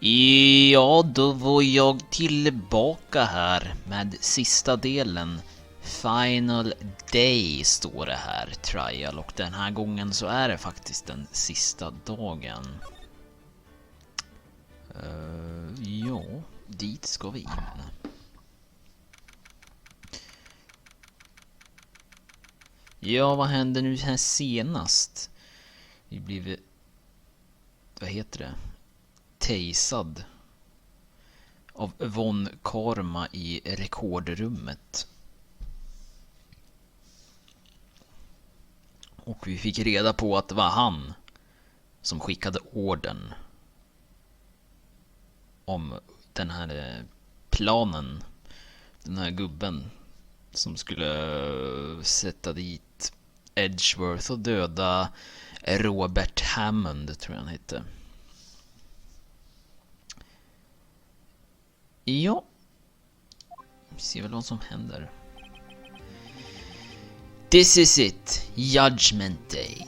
Ja, då var jag tillbaka här med sista delen. Final Day står det här, trial, och den här gången så är det faktiskt den sista dagen. Ja, dit ska vi in. Ja, vad hände nu här senast? Vi blev... Vad heter det? Tasad av Von Karma i rekordrummet. Och vi fick reda på att det var han som skickade orden om den här planen. Den här gubben som skulle sätta dit Edgeworth och döda Robert Hammond, tror jag han hette. Ja. Vi ser väl vad som händer. This is it, Judgment Day.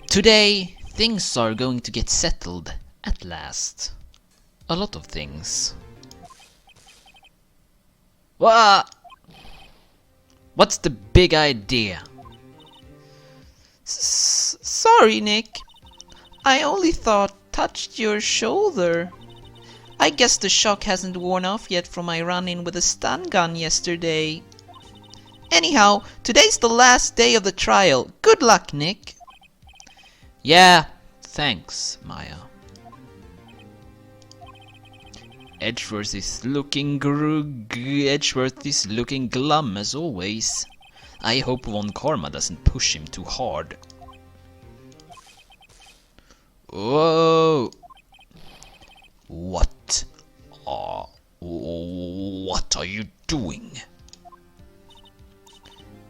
Today, things are going to get settled at last. A lot of things. What's the big idea? Sorry, Nick. I only touched your shoulder. I guess the shock hasn't worn off yet from my run-in with a stun gun yesterday. Anyhow, today's the last day of the trial. Good luck, Nick. Yeah, thanks, Maya. Edgeworth is looking glum as always. I hope Von Karma doesn't push him too hard. Whoa! What are you doing?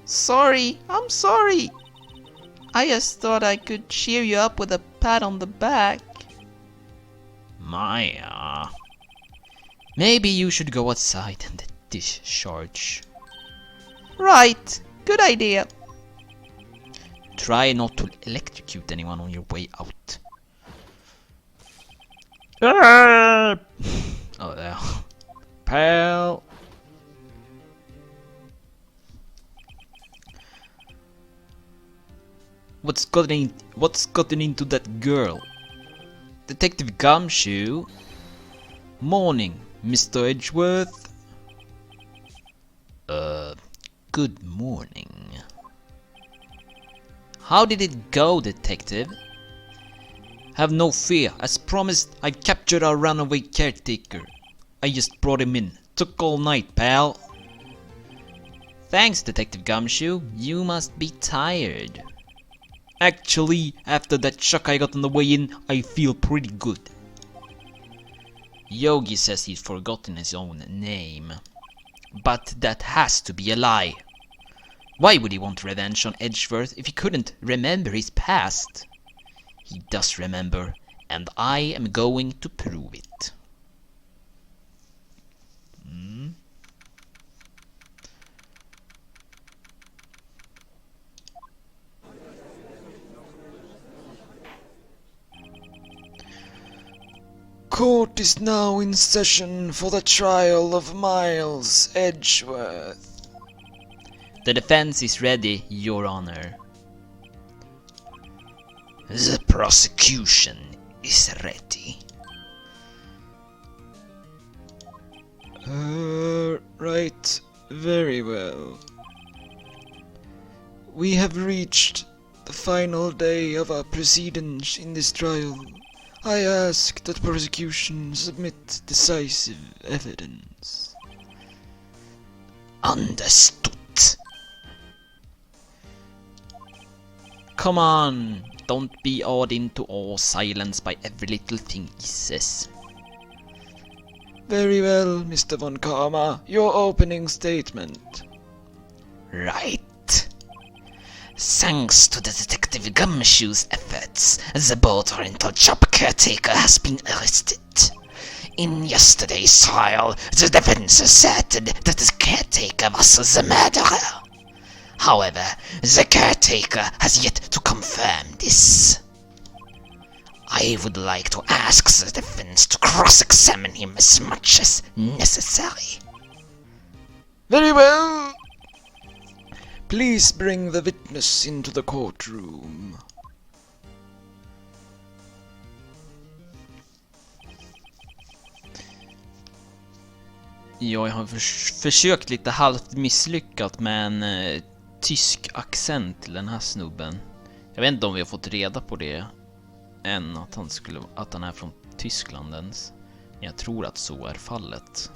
Sorry, I'm sorry. I just thought I could cheer you up with a pat on the back. Maya, maybe you should go outside and discharge. Right, good idea. Try not to electrocute anyone on your way out. Oh yeah. Pal. What's gotten into that girl? Detective Gumshoe? Morning, Mr. Edgeworth. Good morning. How did it go, detective? Have no fear. As promised, I captured our runaway caretaker. I just brought him in. Took all night, pal. Thanks, Detective Gumshoe. You must be tired. Actually, after that shock I got on the way in, I feel pretty good. Yogi says he's forgotten his own name. But that has to be a lie. Why would he want revenge on Edgeworth if he couldn't remember his past? He does remember, and I am going to prove it. Court is now in session for the trial of Miles Edgeworth. The defense is ready, Your Honor. The prosecution is ready. Right, very well. We have reached the final day of our proceedings in this trial. I ask that prosecution submit decisive evidence. Understood. Come on, don't be awed into awe silence by every little thing he says. Very well, Mr. Von Karma, your opening statement. Right. Thanks to the Detective Gumshoe's efforts, the boat-rental shop caretaker has been arrested. In yesterday's trial, the defense asserted that the caretaker was the murderer. However, the caretaker has yet to confirm this. I would like to ask the defense to cross-examine him as much as necessary. Very well. Please bring the witness into the courtroom. Jag har försökt lite halvt misslyckat med en tysk accent till den här snubben. Jag vet inte om vi har fått reda på det än, att han är från Tyskland ens. Jag tror att så är fallet.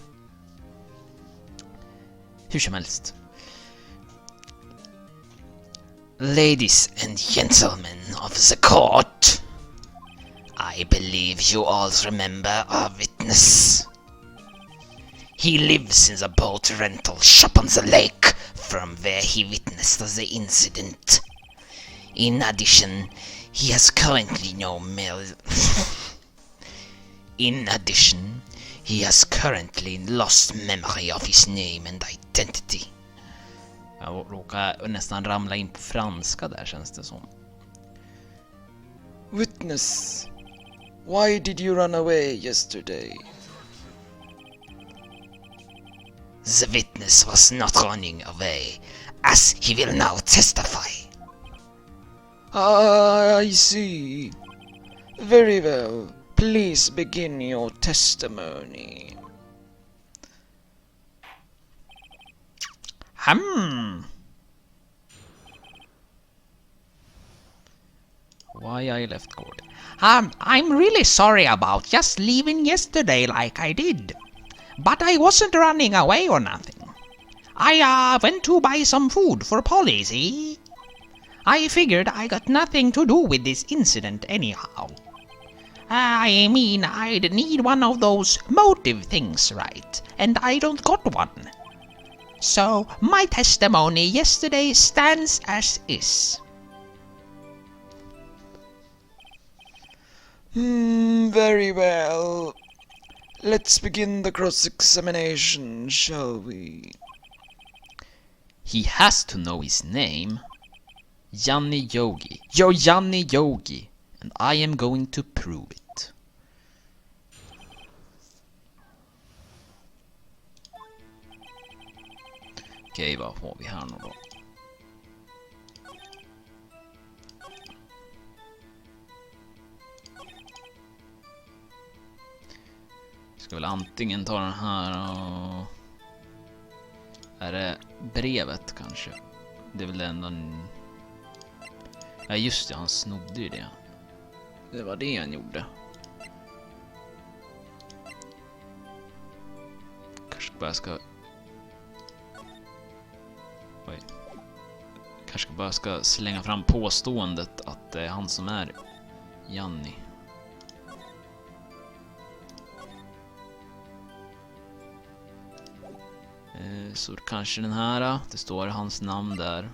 Hur som helst. Ladies and gentlemen of the court, I believe you all remember our witness. He lives in the boat rental shop on the lake from where he witnessed the incident. In addition, he has currently lost memory of his name and identity. Jag råkar nästan ramla in på franska där, känns det som. Witness, why did you run away yesterday? The witness was not running away, as he will now testify. I see. Very well. Please begin your testimony. Why I left court? I'm really sorry about just leaving yesterday like I did. But I wasn't running away or nothing. I went to buy some food for Polly, see? I figured I got nothing to do with this incident anyhow. I mean, I'd need one of those motive things, right? And I don't got one. So, my testimony yesterday stands as is. Very well. Let's begin the cross-examination, shall we? He has to know his name. Janni Yogi. You're Janni Yogi. And I am going to prove it. Okej, vad har vi här nu då? Ska väl antingen ta den här och... Är det brevet kanske? Det är väl det enda... Ja just det, han snodde ju det. Det var det han gjorde. Kanske bara ska... Oj. Kanske bara ska slänga fram påståendet att det är han som är Janni. Så kanske den här, det står hans namn där.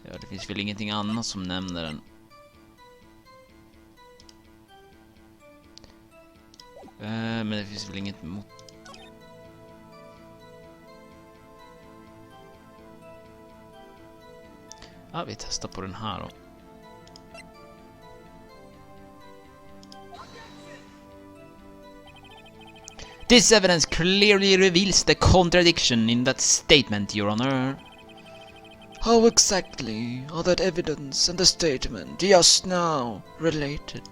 Ja, det finns väl ingenting annat som nämner den. Men det finns väl inget mot... Ja, vi testar på den här då. This evidence clearly reveals the contradiction in that statement, Your Honor. How exactly are that evidence and the statement just now related?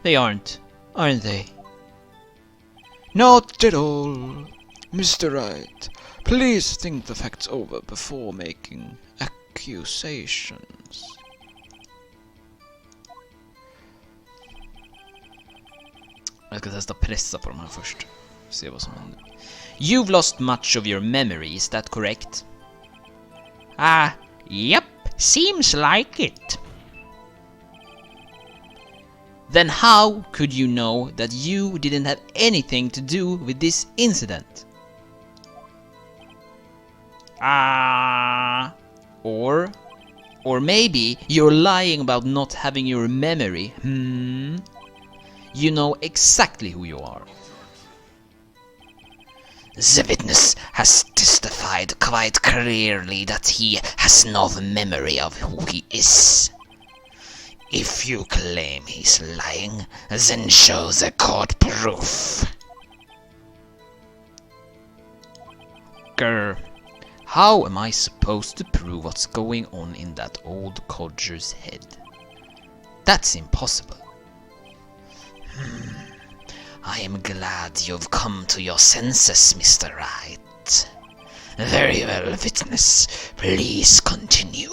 They aren't they? Not at all. Mr. Wright, please think the facts over before making accusations. Jag ska testa pressa på de här först. Se vad som händer. You've lost much of your memory, is that correct? Yep, seems like it. Then how could you know that you didn't have anything to do with this incident? Or maybe you're lying about not having your memory, You know exactly who you are. The witness has testified quite clearly that he has no memory of who he is. If you claim he's lying, then show the court proof. Grr. How am I supposed to prove what's going on in that old codger's head? That's impossible. I am glad you've come to your senses, Mr. Wright. Very well, witness. Please continue.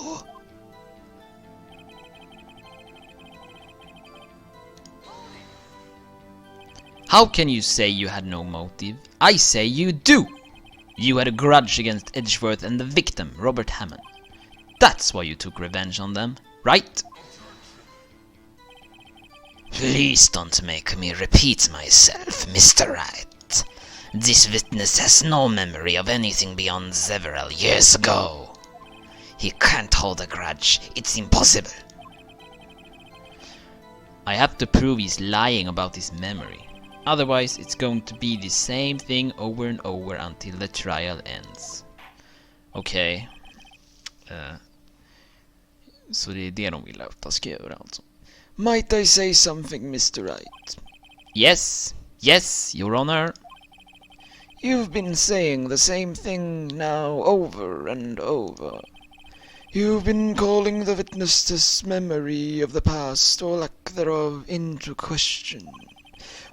How can you say you had no motive? I say you do! You had a grudge against Edgeworth and the victim, Robert Hammond. That's why you took revenge on them, right? Please don't make me repeat myself, Mr. Wright. This witness has no memory of anything beyond several years ago. He can't hold a grudge. It's impossible. I have to prove he's lying about his memory. Otherwise, it's going to be the same thing over and over until the trial ends. Okej. Så det är det de vill att jag ska göra alltså. Might I say something, Mr. Wright? Yes, yes, Your Honor. You've been saying the same thing now over and over. You've been calling the witness's memory of the past or lack thereof into question.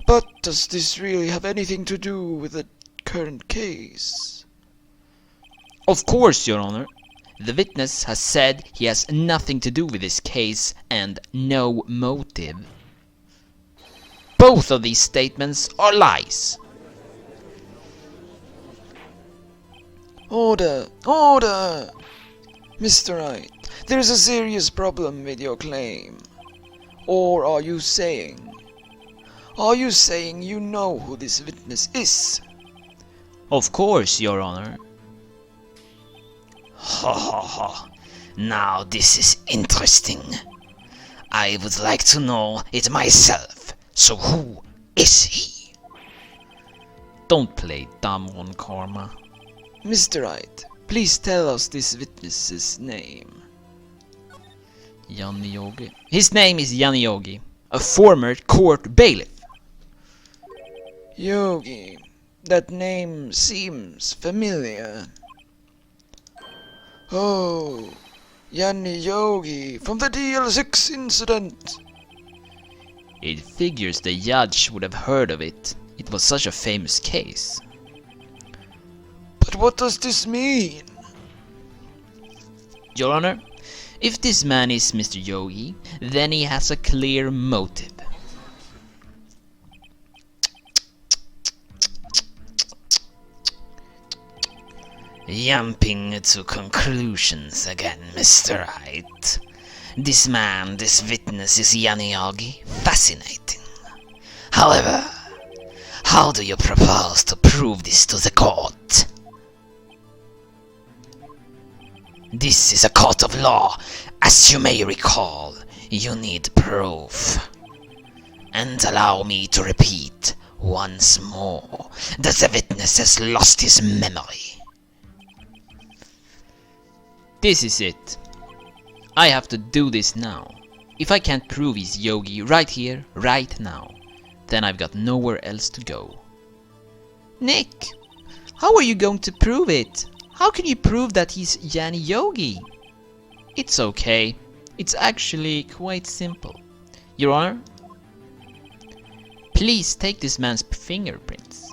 But does this really have anything to do with the current case? Of course, Your Honor. The witness has said he has nothing to do with this case and no motive. Both of these statements are lies. Order! Order! Mr. Wright, there's a serious problem with your claim. Or are you saying you know who this witness is? Of course, Your Honor. Ha ha ha. Now this is interesting. I would like to know it myself. So who is he? Don't play dumb one, Karma. Mr. Wright, please tell us this witness's name. Janne Yogi. His name is Janne Yogi, a former court bailiff. Yogi. That name seems familiar. Oh, Janne Yogi from the DL6 incident. It figures the judge would have heard of it. It was such a famous case. But what does this mean? Your Honor, if this man is Mr. Yogi, then he has a clear motive. Jumping to conclusions again, Mr. Wright. This man, this witness is Janne Yogi. Fascinating. However, how do you propose to prove this to the court? This is a court of law. As you may recall, you need proof. And allow me to repeat once more that the witness has lost his memory. This is it. I have to do this now. If I can't prove he's Yogi right here, right now, then I've got nowhere else to go. Nick, how are you going to prove it? How can you prove that he's Janne Yogi? It's okay. It's actually quite simple. Your Honor, please take this man's fingerprints.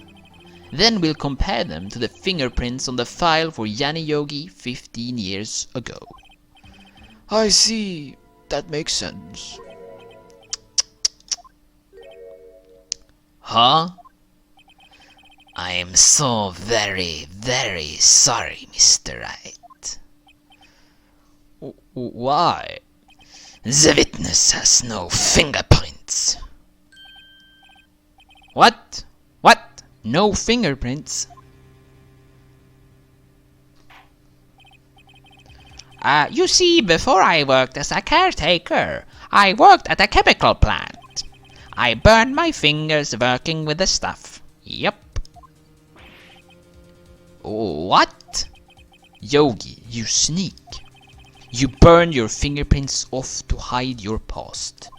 Then we'll compare them to the fingerprints on the file for Janne Yogi 15 years ago. I see. That makes sense. Huh? I am so very, very sorry, Mr. Wright. Why? The witness has no fingerprints. What? What? No fingerprints? You see, before I worked as a caretaker, I worked at a chemical plant. I burned my fingers working with the stuff. Yep. What? Yogi, you sneak. You burn your fingerprints off to hide your past.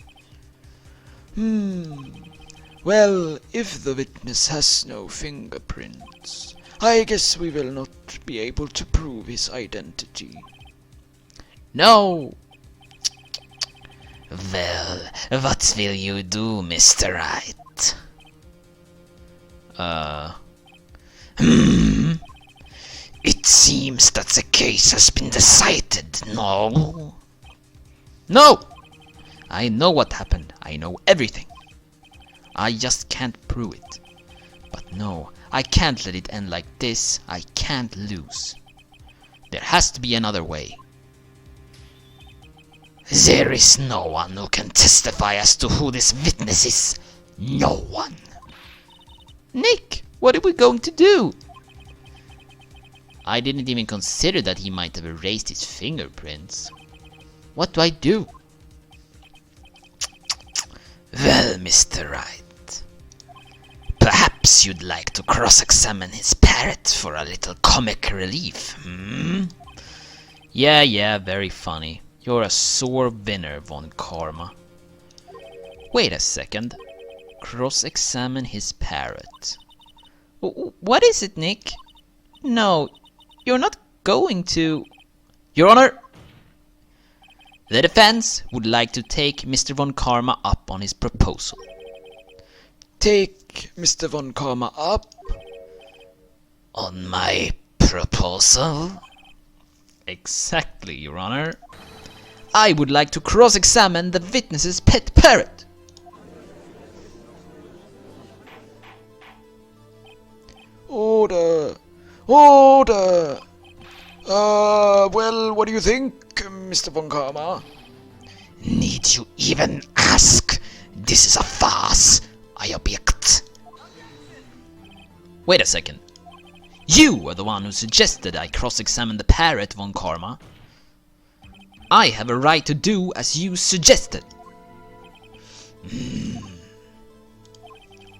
Well, if the witness has no fingerprints, I guess we will not be able to prove his identity. No! Well, what will you do, Mr. Wright? It seems that the case has been decided, no? No! I know what happened. I know everything. I just can't prove it. But no, I can't let it end like this. I can't lose. There has to be another way. There is no one who can testify as to who this witness is. No one. Nick, what are we going to do? I didn't even consider that he might have erased his fingerprints. What do I do? Well, Mr. Wright, perhaps you'd like to cross-examine his parrot for a little comic relief, Yeah, very funny. You're a sore winner, Von Karma. Wait a second. Cross-examine his parrot. What is it, Nick? No, you're not going to... Your Honor! The defense would like to take Mr. Von Karma up on his proposal. Take Mr. Von Karma up? On my proposal? Exactly, Your Honor. I would like to cross-examine the witness's pet parrot. Order! Order! Well, what do you think, Mr. Von Karma? Need you even ask? This is a farce. I object. Wait a second. You were the one who suggested I cross-examine the parrot, Von Karma. I have a right to do as you suggested.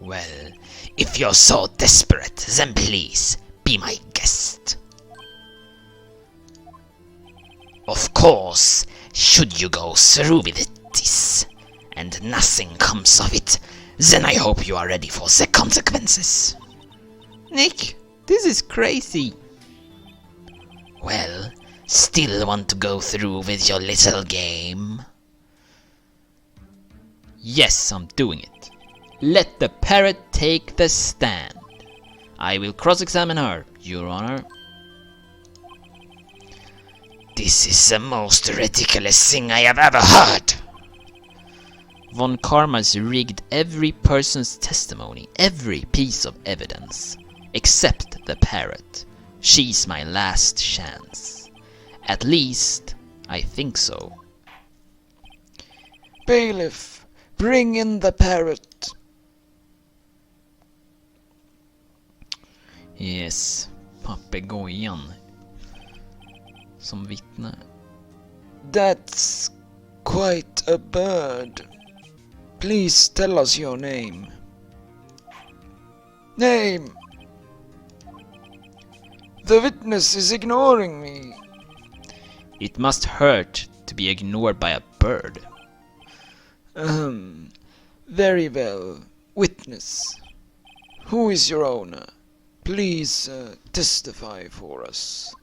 Well, if you're so desperate, then please be my guest. Of course, should you go through with this, and nothing comes of it, then I hope you are ready for the consequences. Nick, this is crazy. Well, still want to go through with your little game? Yes, I'm doing it. Let the parrot take the stand. I will cross-examine her, Your Honor. This is the most ridiculous thing I have ever heard. Von Karma's rigged every person's testimony, every piece of evidence, except the parrot. She's my last chance. At least, I think so. Bailiff, bring in the parrot. Yes, papegojan som vittne. That's quite a bird. Please tell us your name. Name! The witness is ignoring me. It must hurt to be ignored by a bird. Very well. Witness. Who is your owner? Please testify for us.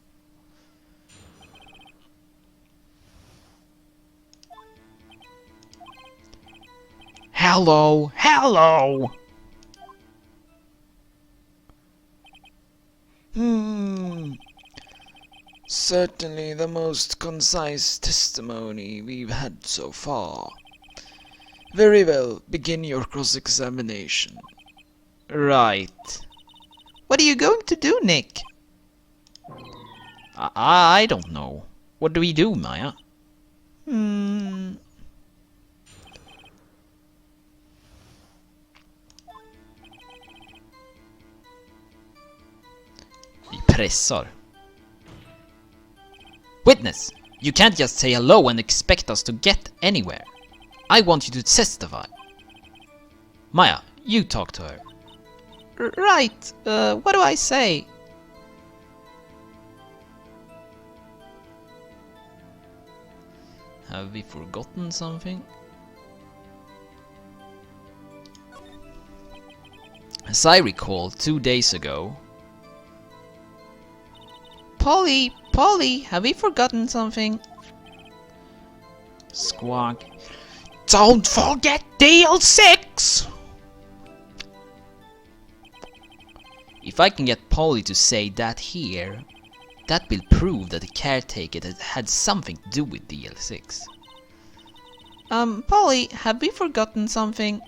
Hello, hello! Certainly the most concise testimony we've had so far. Very well, begin your cross-examination. Right. What are you going to do, Nick? I don't know. What do we do, Maya? Vi pressar. Witness! You can't just say hello and expect us to get anywhere. I want you to testify. Maya, you talk to her. Right, what do I say? Have we forgotten something? As I recall, 2 days ago... Polly, have we forgotten something? Squawk. Don't forget DL6! If I can get Polly to say that here, that will prove that the caretaker had something to do with DL6. Polly, have we forgotten something?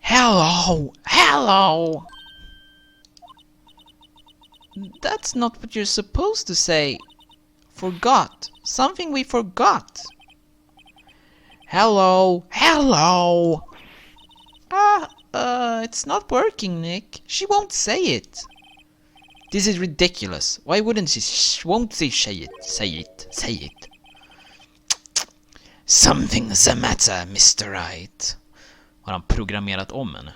Hello! That's not what you're supposed to say. Forgot. Something we forgot. Hello! It's not working, Nick. She won't say it. This is ridiculous. Why wouldn't she won't she say it? Say it. Something's the matter, Mr. Wright. Har han programmerat om henne?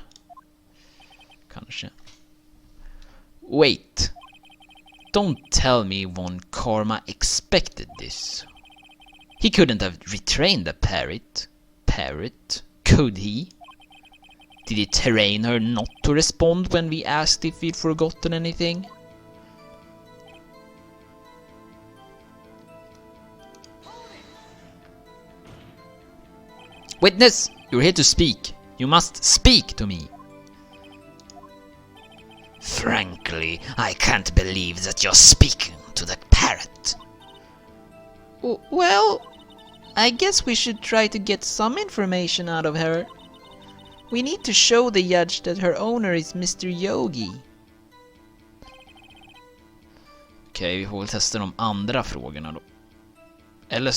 Kanske. Wait. Don't tell me Von Karma expected this. He couldn't have retrained the parrot. Could he? Did he train her not to respond when we asked if we'd forgotten anything? Witness! You're here to speak. You must speak to me. Frankly, I can't believe that you're speaking to the parrot. Well, I guess we should try to get some information out of her. We need to show the judge that her owner is Mr. Yogi. Okej, vi får väl testa de andra frågorna då. Eller...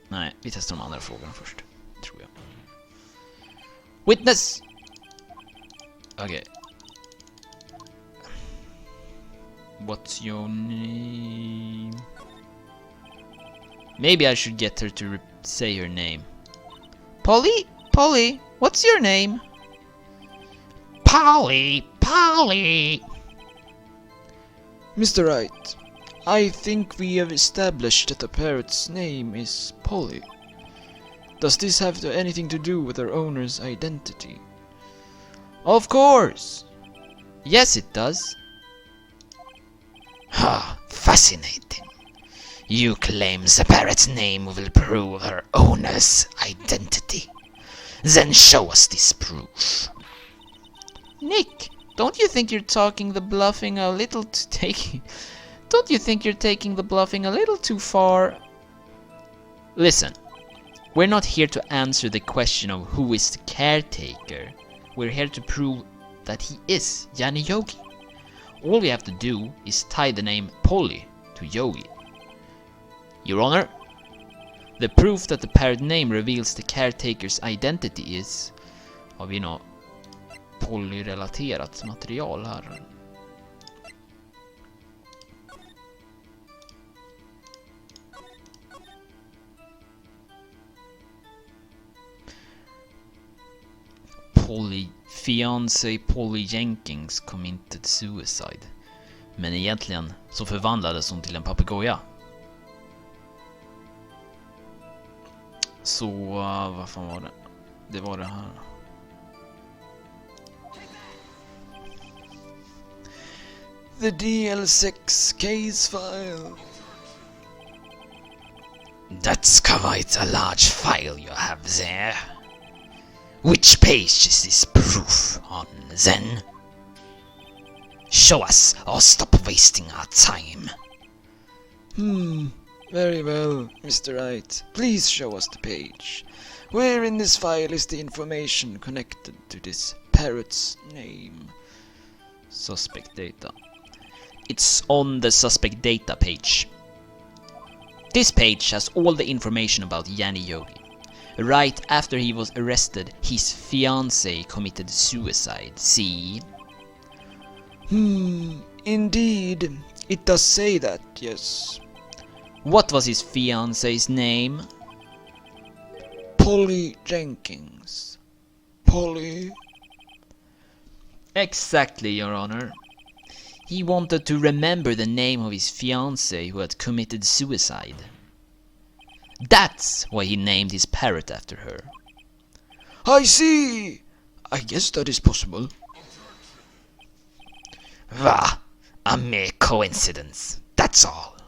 Nej, vi testar de andra frågorna först. Tror jag. Witness! Okay. What's your name? Maybe I should get her to say her name. Polly, what's your name? Polly! Mr. Wright, I think we have established that the parrot's name is Polly. Does this have anything to do with her owner's identity? Of course! Yes, it does. Fascinating. You claim the parrot's name will prove her owner's identity. Then show us this proof. Nick, don't you think you're taking the bluffing a little too far? Listen, we're not here to answer the question of who is the caretaker. We're here to prove that he is Yanni Yogi. All we have to do is tie the name Polly to Yogi. Your Honor, the proof that the parrot name reveals the caretaker's identity is... Har vi något Polly-relaterat material här? Fiancé Polly Jenkins committed suicide. Men egentligen så förvandlades hon till en papegoja. Så vad fan var det? Det var det här. The DL6 case file. That's quite a large file you have there. Which page is this proof on, then? Show us, or stop wasting our time. Very well, Mr. Wright. Please show us the page. Where in this file is the information connected to this parrot's name? Suspect data. It's on the suspect data page. This page has all the information about Yanni Yogi. Right after he was arrested, his fiancée committed suicide. See? Indeed. It does say that, yes. What was his fiancée's name? Polly Jenkins. Polly? Exactly, Your Honor. He wanted to remember the name of his fiancée who had committed suicide. That's why he named his parrot after her. I see! I guess that is possible. Bah, a mere coincidence, that's all.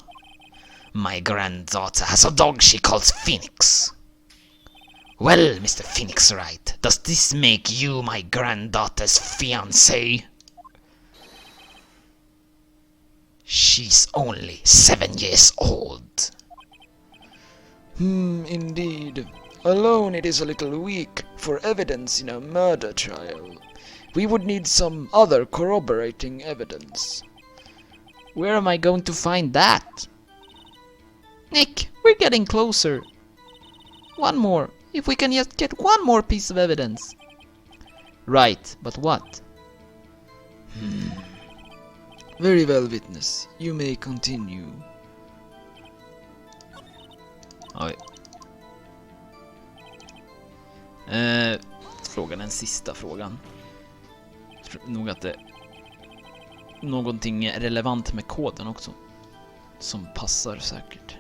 My granddaughter has a dog she calls Phoenix. Well, Mr. Phoenix Wright, does this make you my granddaughter's fiancé? She's only 7 years old. Indeed. Alone it is a little weak for evidence in a murder trial. We would need some other corroborating evidence. Where am I going to find that? Nick, we're getting closer. One more. If we can just get one more piece of evidence. Right, but what? Very well, witness. You may continue. Oj. Frågan, den sista frågan. Jag tror nog att det är någonting relevant med koden också. Som passar säkert.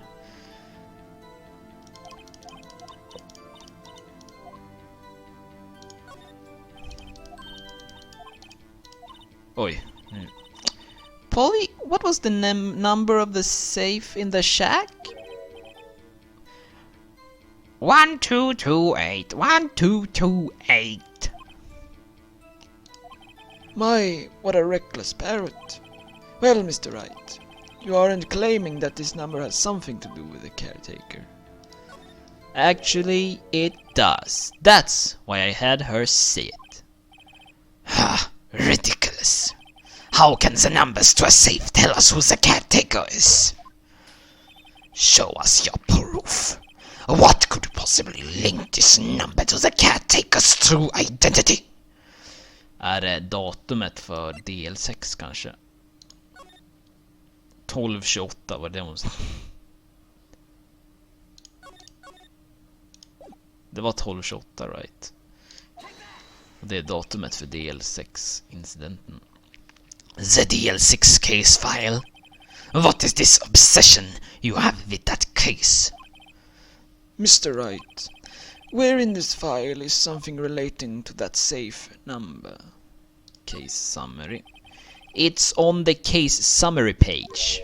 Oj. Polly, what was the number of the safe in the shack? 1228, 1228. My, what a reckless parrot. Well, Mr. Wright, you aren't claiming that this number has something to do with the caretaker. Actually, it does. That's why I had her say it. Ha, ridiculous. How can the numbers to a safe tell us who the caretaker is? Show us your proof. What could possibly link this number to the caretaker's true identity? Är det datumet för DL6 kanske? 1228 var det hon sa. Det var 1228, right? Och det är datumet för DL6-incidenten. The DL6 case file? What is this obsession you have with that case? Mr. Wright, where in this file is something relating to that safe number? Case summary. It's on the case summary page.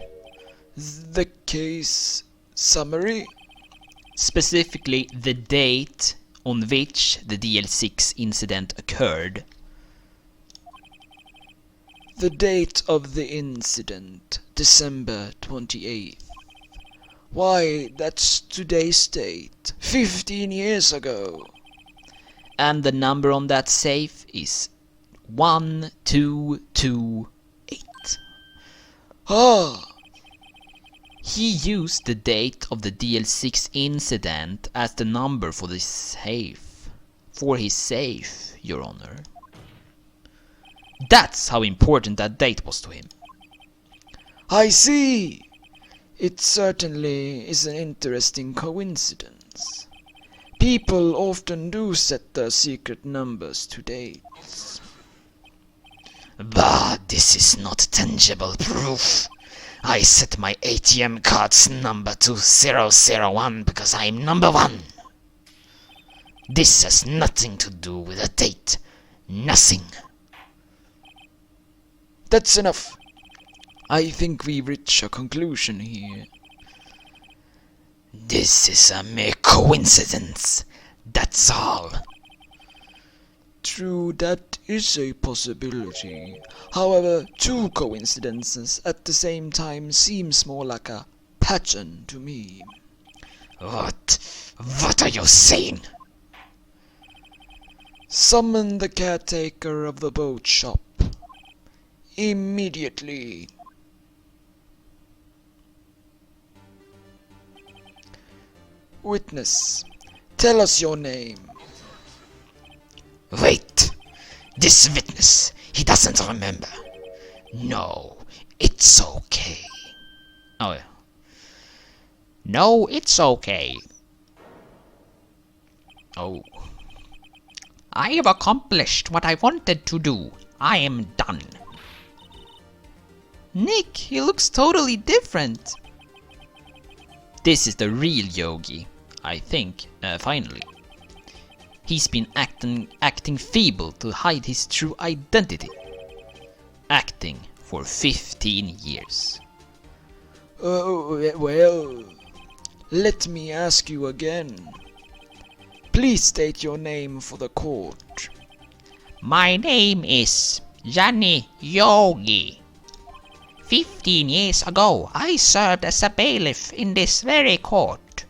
The case summary? Specifically the date on which the DL6 incident occurred. The date of the incident, December 28th. Why, that's today's date, 15 years ago. And the number on that safe is 1228. Ah! He used the date of the DL6 incident as the number for the safe. For his safe, Your Honor. That's how important that date was to him. I see! It certainly is an interesting coincidence. People often do set their secret numbers to dates. Bah, this is not tangible proof. I set my ATM card's number to 001 because I'm number 1. This has nothing to do with a date. Nothing. That's enough. I think we reach a conclusion here. This is a mere coincidence. That's all. True, that is a possibility. However, two coincidences at the same time seems more like a pattern to me. What are you saying? Summon the caretaker of the boat shop. Immediately. Witness, tell us your name. Wait, this witness, he doesn't remember. No, it's okay. Oh yeah. No, it's okay. Oh. I have accomplished what I wanted to do. I am done. Nick, he looks totally different. This is the real Yogi, I think, finally. He's been acting feeble to hide his true identity. Acting for 15 years. Well, let me ask you again. Please state your name for the court. My name is Johnny Yogi. 15 years ago, I served as a bailiff in this very court.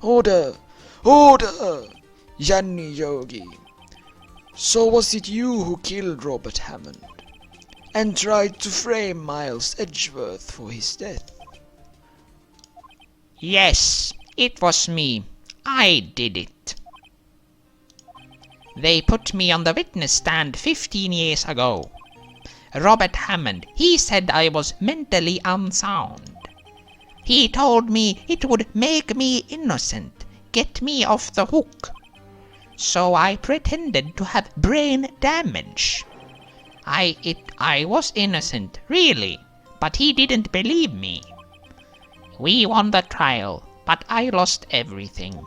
Order! Order! Johnny Yogi. So was it you who killed Robert Hammond and tried to frame Miles Edgeworth for his death? Yes, it was me. I did it. They put me on the witness stand 15 years ago. Robert Hammond, he said I was mentally unsound. He told me it would make me innocent, get me off the hook. So I pretended to have brain damage. I was innocent, really, but he didn't believe me. We won the trial, but I lost everything.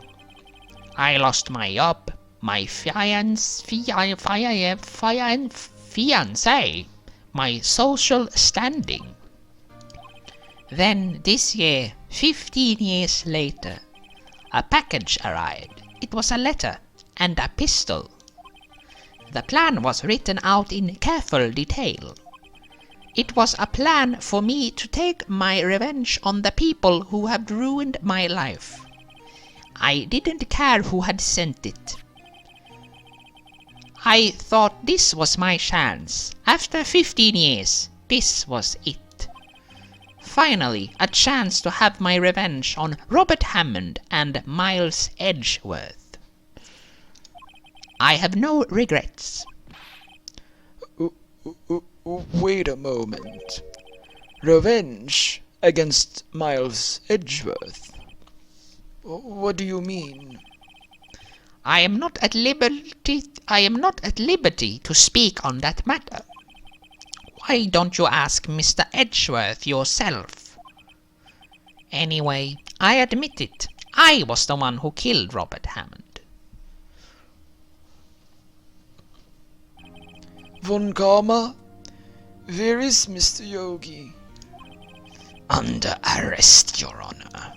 I lost my job, my fiancé, my social standing. Then this year, 15 years later, a package arrived. It was a letter and a pistol. The plan was written out in careful detail. It was a plan for me to take my revenge on the people who had ruined my life. I didn't care who had sent it. I thought this was my chance. After 15 years, this was it. Finally, a chance to have my revenge on Robert Hammond and Miles Edgeworth. I have no regrets. Wait a moment. Revenge against Miles Edgeworth? What do you mean? I am not at liberty to speak on that matter. Why don't you ask Mr. Edgeworth yourself? Anyway, I admit it. I was the one who killed Robert Hammond. Von Karma? Where is Mr. Yogi? Under arrest, Your Honor.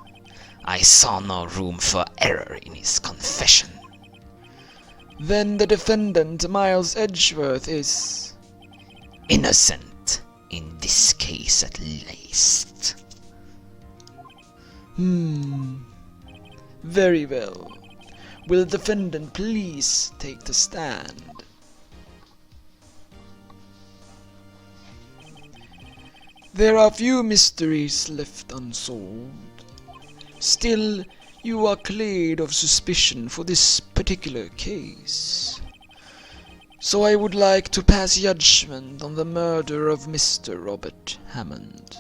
I saw no room for error in his confession. Then the defendant, Miles Edgeworth, is... innocent, in this case at least. Very well. Will the defendant please take the stand? There are few mysteries left unsolved. Still, you are cleared of suspicion for this particular case. So I would like to pass judgment on the murder of Mr. Robert Hammond.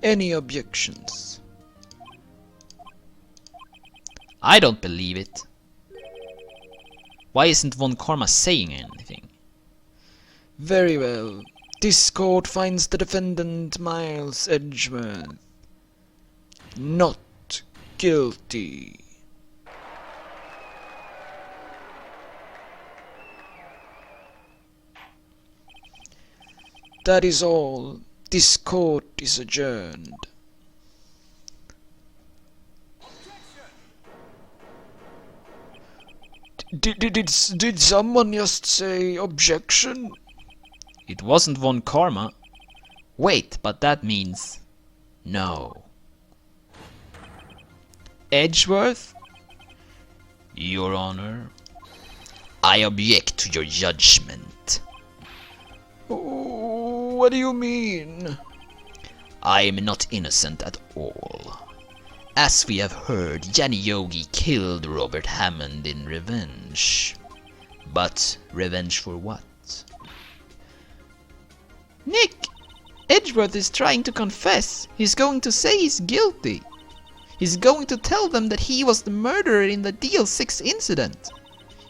Any objections? I don't believe it. Why isn't Von Karma saying anything? Very well. This court finds the defendant, Miles Edgeworth, not guilty. That is all. This court is adjourned. Did someone just say objection? It wasn't Von Karma. Wait, but that means... no. Edgeworth? Your Honor, I object to your judgment. What do you mean? I am not innocent at all. As we have heard, Johnny Yogi killed Robert Hammond in revenge. But revenge for what? Nick! Edgeworth is trying to confess. He's going to say he's guilty. He's going to tell them that he was the murderer in the DL6 incident.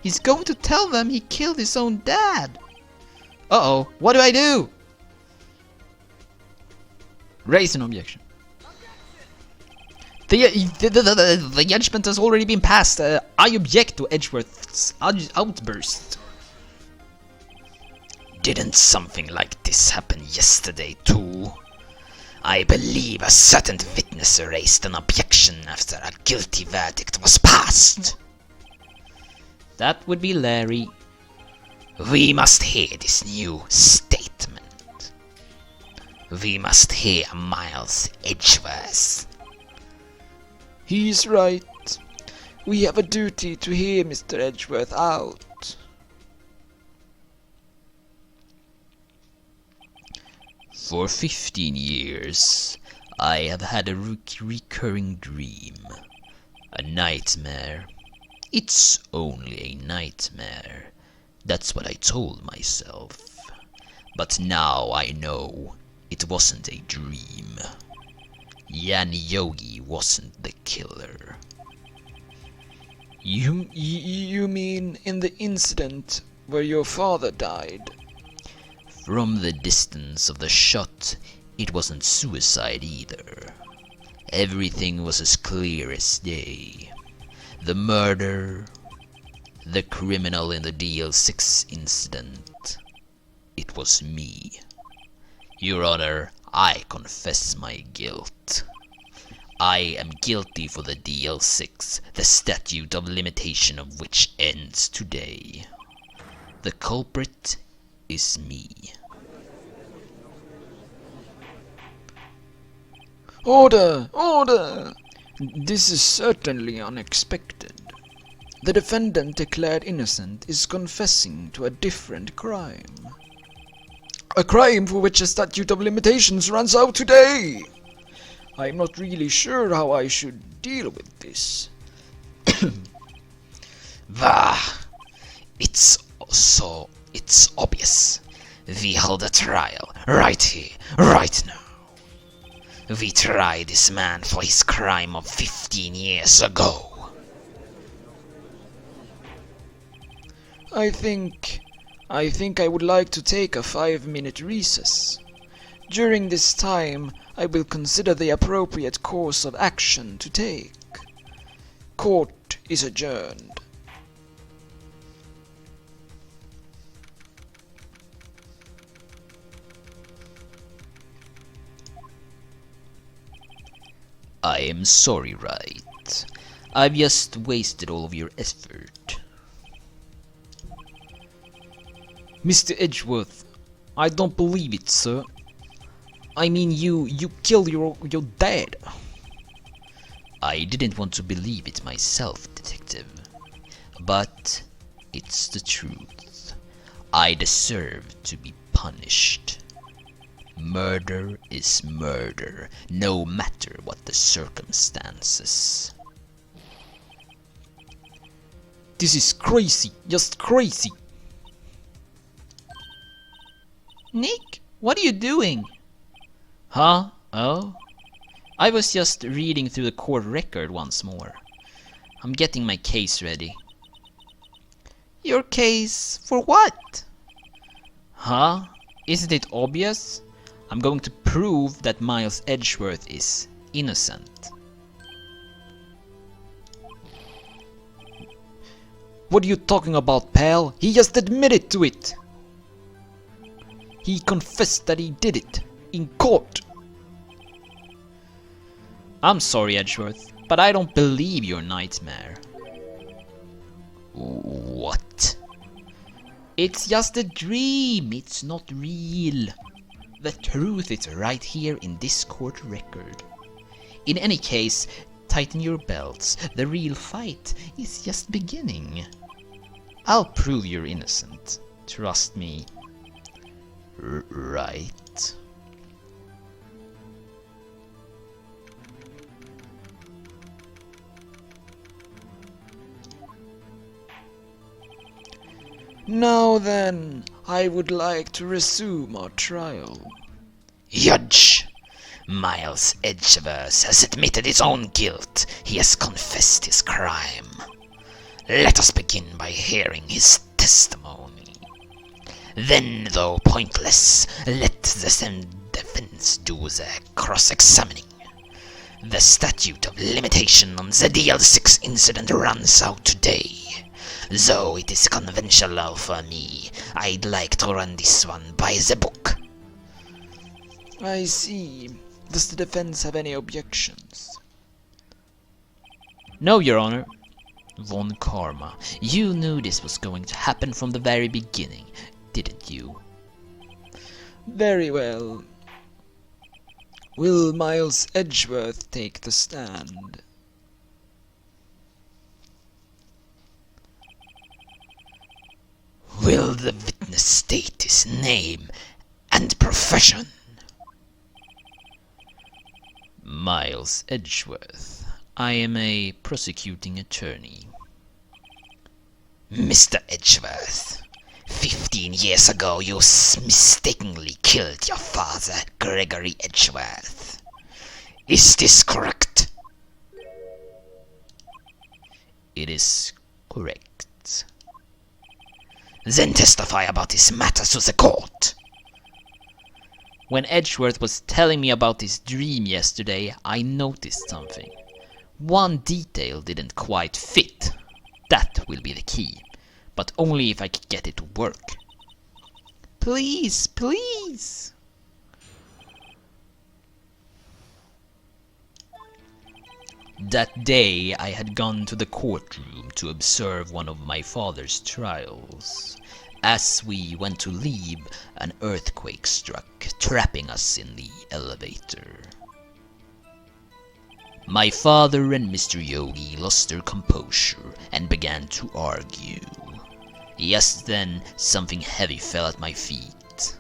He's going to tell them he killed his own dad. Uh-oh, what do I do? Raise an objection. The judgment has already been passed. I object to Edgeworth's outburst. Didn't something like this happen yesterday too? I believe a certain witness raised an objection after a guilty verdict was passed. That would be Larry. We must hear this new statement. We must hear Miles Edgeworth. He's right. We have a duty to hear Mr. Edgeworth out. For 15 years, I have had a recurring dream. A nightmare. It's only a nightmare. That's what I told myself. But now I know it wasn't a dream. Yan Yogi wasn't the killer. You mean in the incident where your father died? From the distance of the shot, it wasn't suicide either. Everything was as clear as day. The murder, the criminal in the DL6 incident. It was me. Your Honor, I confess my guilt. I am guilty for the DL6, the statute of limitation of which ends today. The culprit is me. Order! Order! This is certainly unexpected. The defendant declared innocent is confessing to a different crime. A crime for which a statute of limitations runs out today! I'm not really sure how I should deal with this. Bah! It's obvious. We held a trial right here, right now. We tried this man for his crime of 15 years ago. I think I would like to take a 5-minute recess. During this time, I will consider the appropriate course of action to take. Court is adjourned. I am sorry, Wright. I've just wasted all of your effort. Mr. Edgeworth, I don't believe it, sir. I mean, you killed your dad. I didn't want to believe it myself, detective. But it's the truth. I deserve to be punished. Murder is murder, no matter what the circumstances. This is crazy, just crazy. Nick, what are you doing? Huh? Oh? I was just reading through the court record once more. I'm getting my case ready. Your case for what? Huh? Isn't it obvious? I'm going to prove that Miles Edgeworth is innocent. What are you talking about, pal? He just admitted to it! He confessed that he did it, in court. I'm sorry, Edgeworth, but I don't believe your nightmare. What? It's just a dream, it's not real. The truth is right here in this court record. In any case, tighten your belts. The real fight is just beginning. I'll prove you're innocent. Trust me. Right. Now then, I would like to resume our trial. Judge, Miles Edgeworth has admitted his own guilt. He has confessed his crime. Let us begin by hearing his testimony. Then, though pointless, let the defense do the cross-examining. The statute of limitation on the DL6 incident runs out today. Though it is conventional for me, I'd like to run this one by the book. I see. Does the defense have any objections? No, Your Honor. Von Karma, you knew this was going to happen from the very beginning, didn't you? Very well. Will Miles Edgeworth take the stand? Will the witness state his name and profession? Miles Edgeworth. I am a prosecuting attorney. Mr. Edgeworth, 15 years ago you mistakenly killed your father, Gregory Edgeworth. Is this correct? It is correct. Then testify about this matter to the court. When Edgeworth was telling me about his dream yesterday, I noticed something. One detail didn't quite fit. That will be the key, but only if I can get it to work. Please, please. That day I had gone to the courtroom to observe one of my father's trials. As we went to leave, an earthquake struck, trapping us in the elevator. My father and Mr. Yogi lost their composure and began to argue. Just then, something heavy fell at my feet.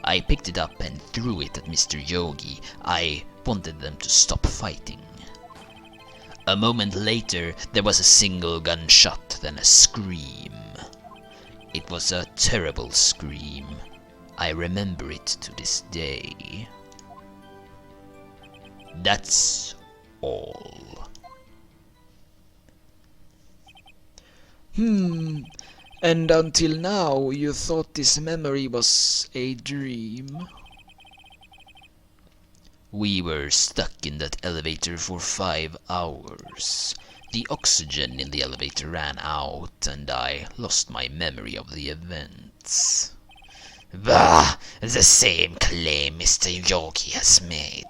I picked it up and threw it at Mr. Yogi. I wanted them to stop fighting. A moment later, there was a single gunshot, then a scream. It was a terrible scream. I remember it to this day. That's all. And until now you thought this memory was a dream? We were stuck in that elevator for 5 hours. The oxygen in the elevator ran out and I lost my memory of the events. Bah! The same claim Mr. Yogi has made.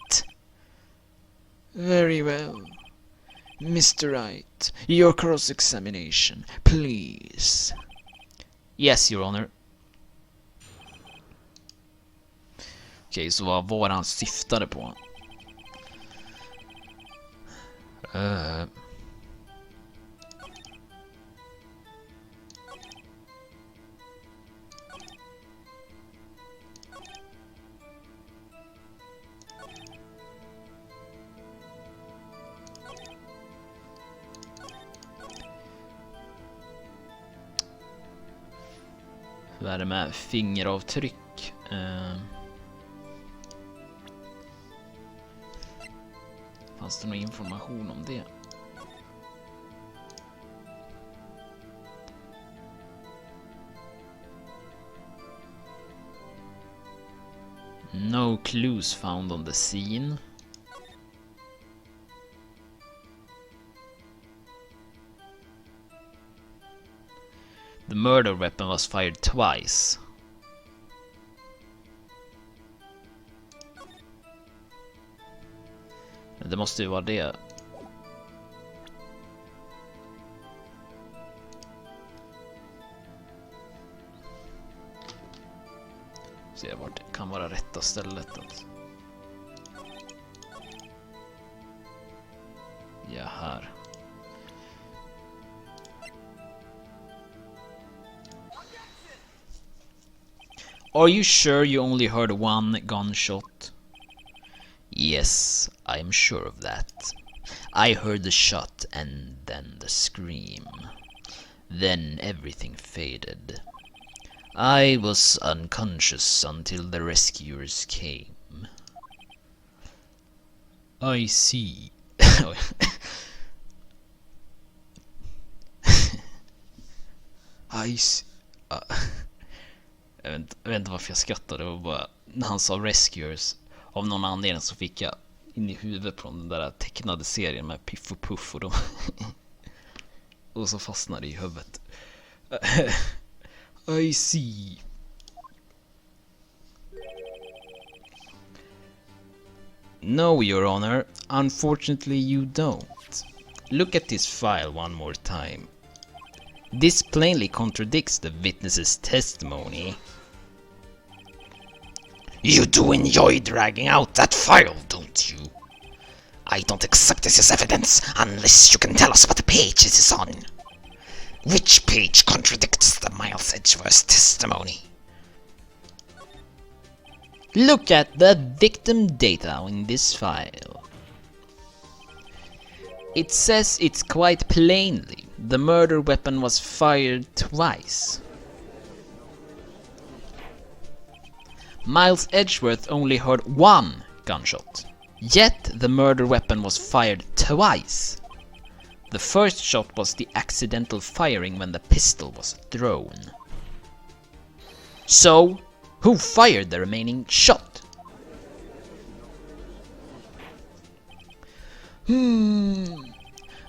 Very well. Mr. Wright, your cross-examination, please. Yes, Your Honor. Okej, så vad var han syftade på? Vad är det med fingeravtryck? Fanns det någon information om det? No clues found on the scene. The murder weapon was fired twice. Det måste ju vara det. Se vart det kan vara rätta stället alltså. Ja, här. Are you sure you only heard one gunshot? Yes, I'm sure of that. I heard the shot and then the scream. Then everything faded. I was unconscious until the rescuers came. I see. I see. Jag vet inte varför jag skrattade. Det var bara när han sa Rescuers. Av någon anledning så fick jag in i huvudet på den där tecknade serien med Piff och Puff och de och så fastnade det i huvudet. I see. No, Your Honor. Unfortunately, you don't. Look at this file one more time. This plainly contradicts the witness's testimony. You do enjoy dragging out that file, don't you? I don't accept this as evidence unless you can tell us what the page it is on. Which page contradicts the Miles Edgeworth's testimony? Look at the victim data in this file. It says it's quite plainly the murder weapon was fired twice. Miles Edgeworth only heard one gunshot, yet the murder weapon was fired twice. The first shot was the accidental firing when the pistol was thrown. So, who fired the remaining shot?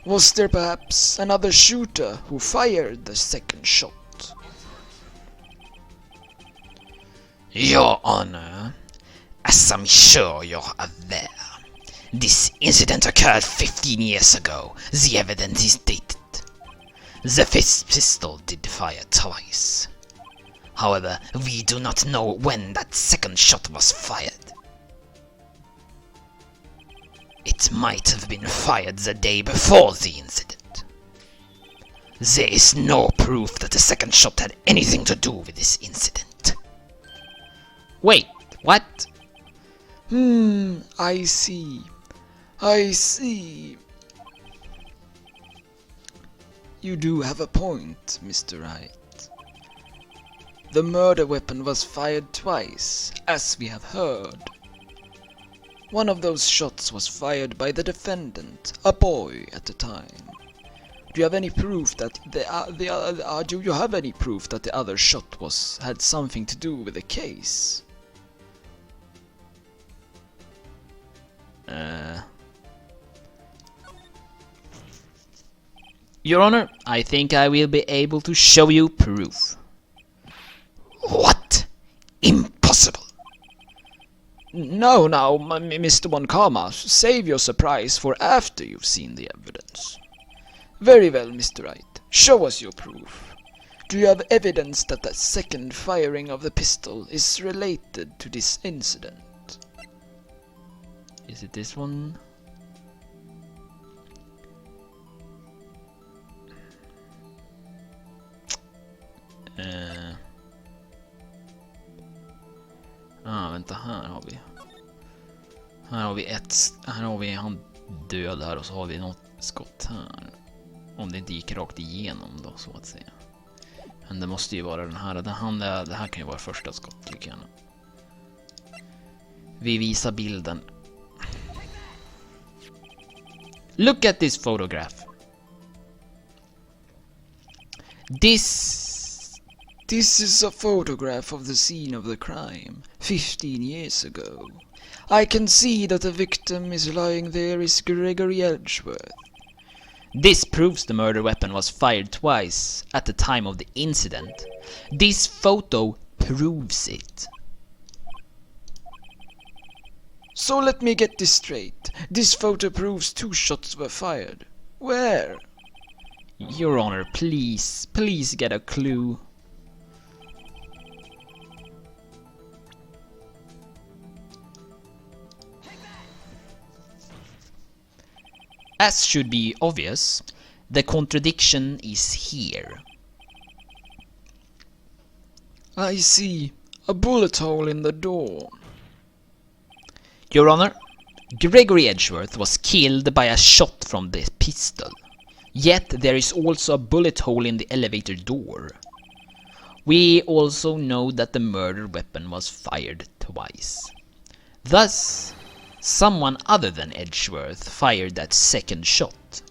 Was there perhaps another shooter who fired the second shot? Your Honor, as I'm sure you're aware, this incident occurred 15 years ago. The evidence is dated. The fifth pistol did fire twice. However, we do not know when that second shot was fired. It might have been fired the day before the incident. There is no proof that the second shot had anything to do with this incident. Wait, what? I see. I see. You do have a point, Mr. Wright. The murder weapon was fired twice, as we have heard. One of those shots was fired by the defendant, a boy at the time. Do you have any proof that do you have any proof that the other shot had something to do with the case? Your Honor, I think I will be able to show you proof. What? Impossible! No, now, Mr. Moncama, save your surprise for after you've seen the evidence. Very well, Mr. Wright, show us your proof. Do you have evidence that the second firing of the pistol is related to this incident? Is it this one? Vänta, här har vi. Här har vi han död här och så har vi något skott här. Om det inte gick rakt igenom då, så att säga. Men det måste ju vara den här. Det här kan ju vara första skott, tycker jag. Vi visar bilden. Look at this photograph. This is a photograph of the scene of the crime, 15 years ago. I can see that the victim is lying there is Gregory Edgeworth. This proves the murder weapon was fired twice at the time of the incident. This photo proves it. So let me get this straight. This photo proves 2 shots were fired. Where? Your Honor, please get a clue. As should be obvious, the contradiction is here. I see. A bullet hole in the door. Your Honor, Gregory Edgeworth was killed by a shot from the pistol. Yet there is also a bullet hole in the elevator door. We also know that the murder weapon was fired twice. Thus, someone other than Edgeworth fired that second shot.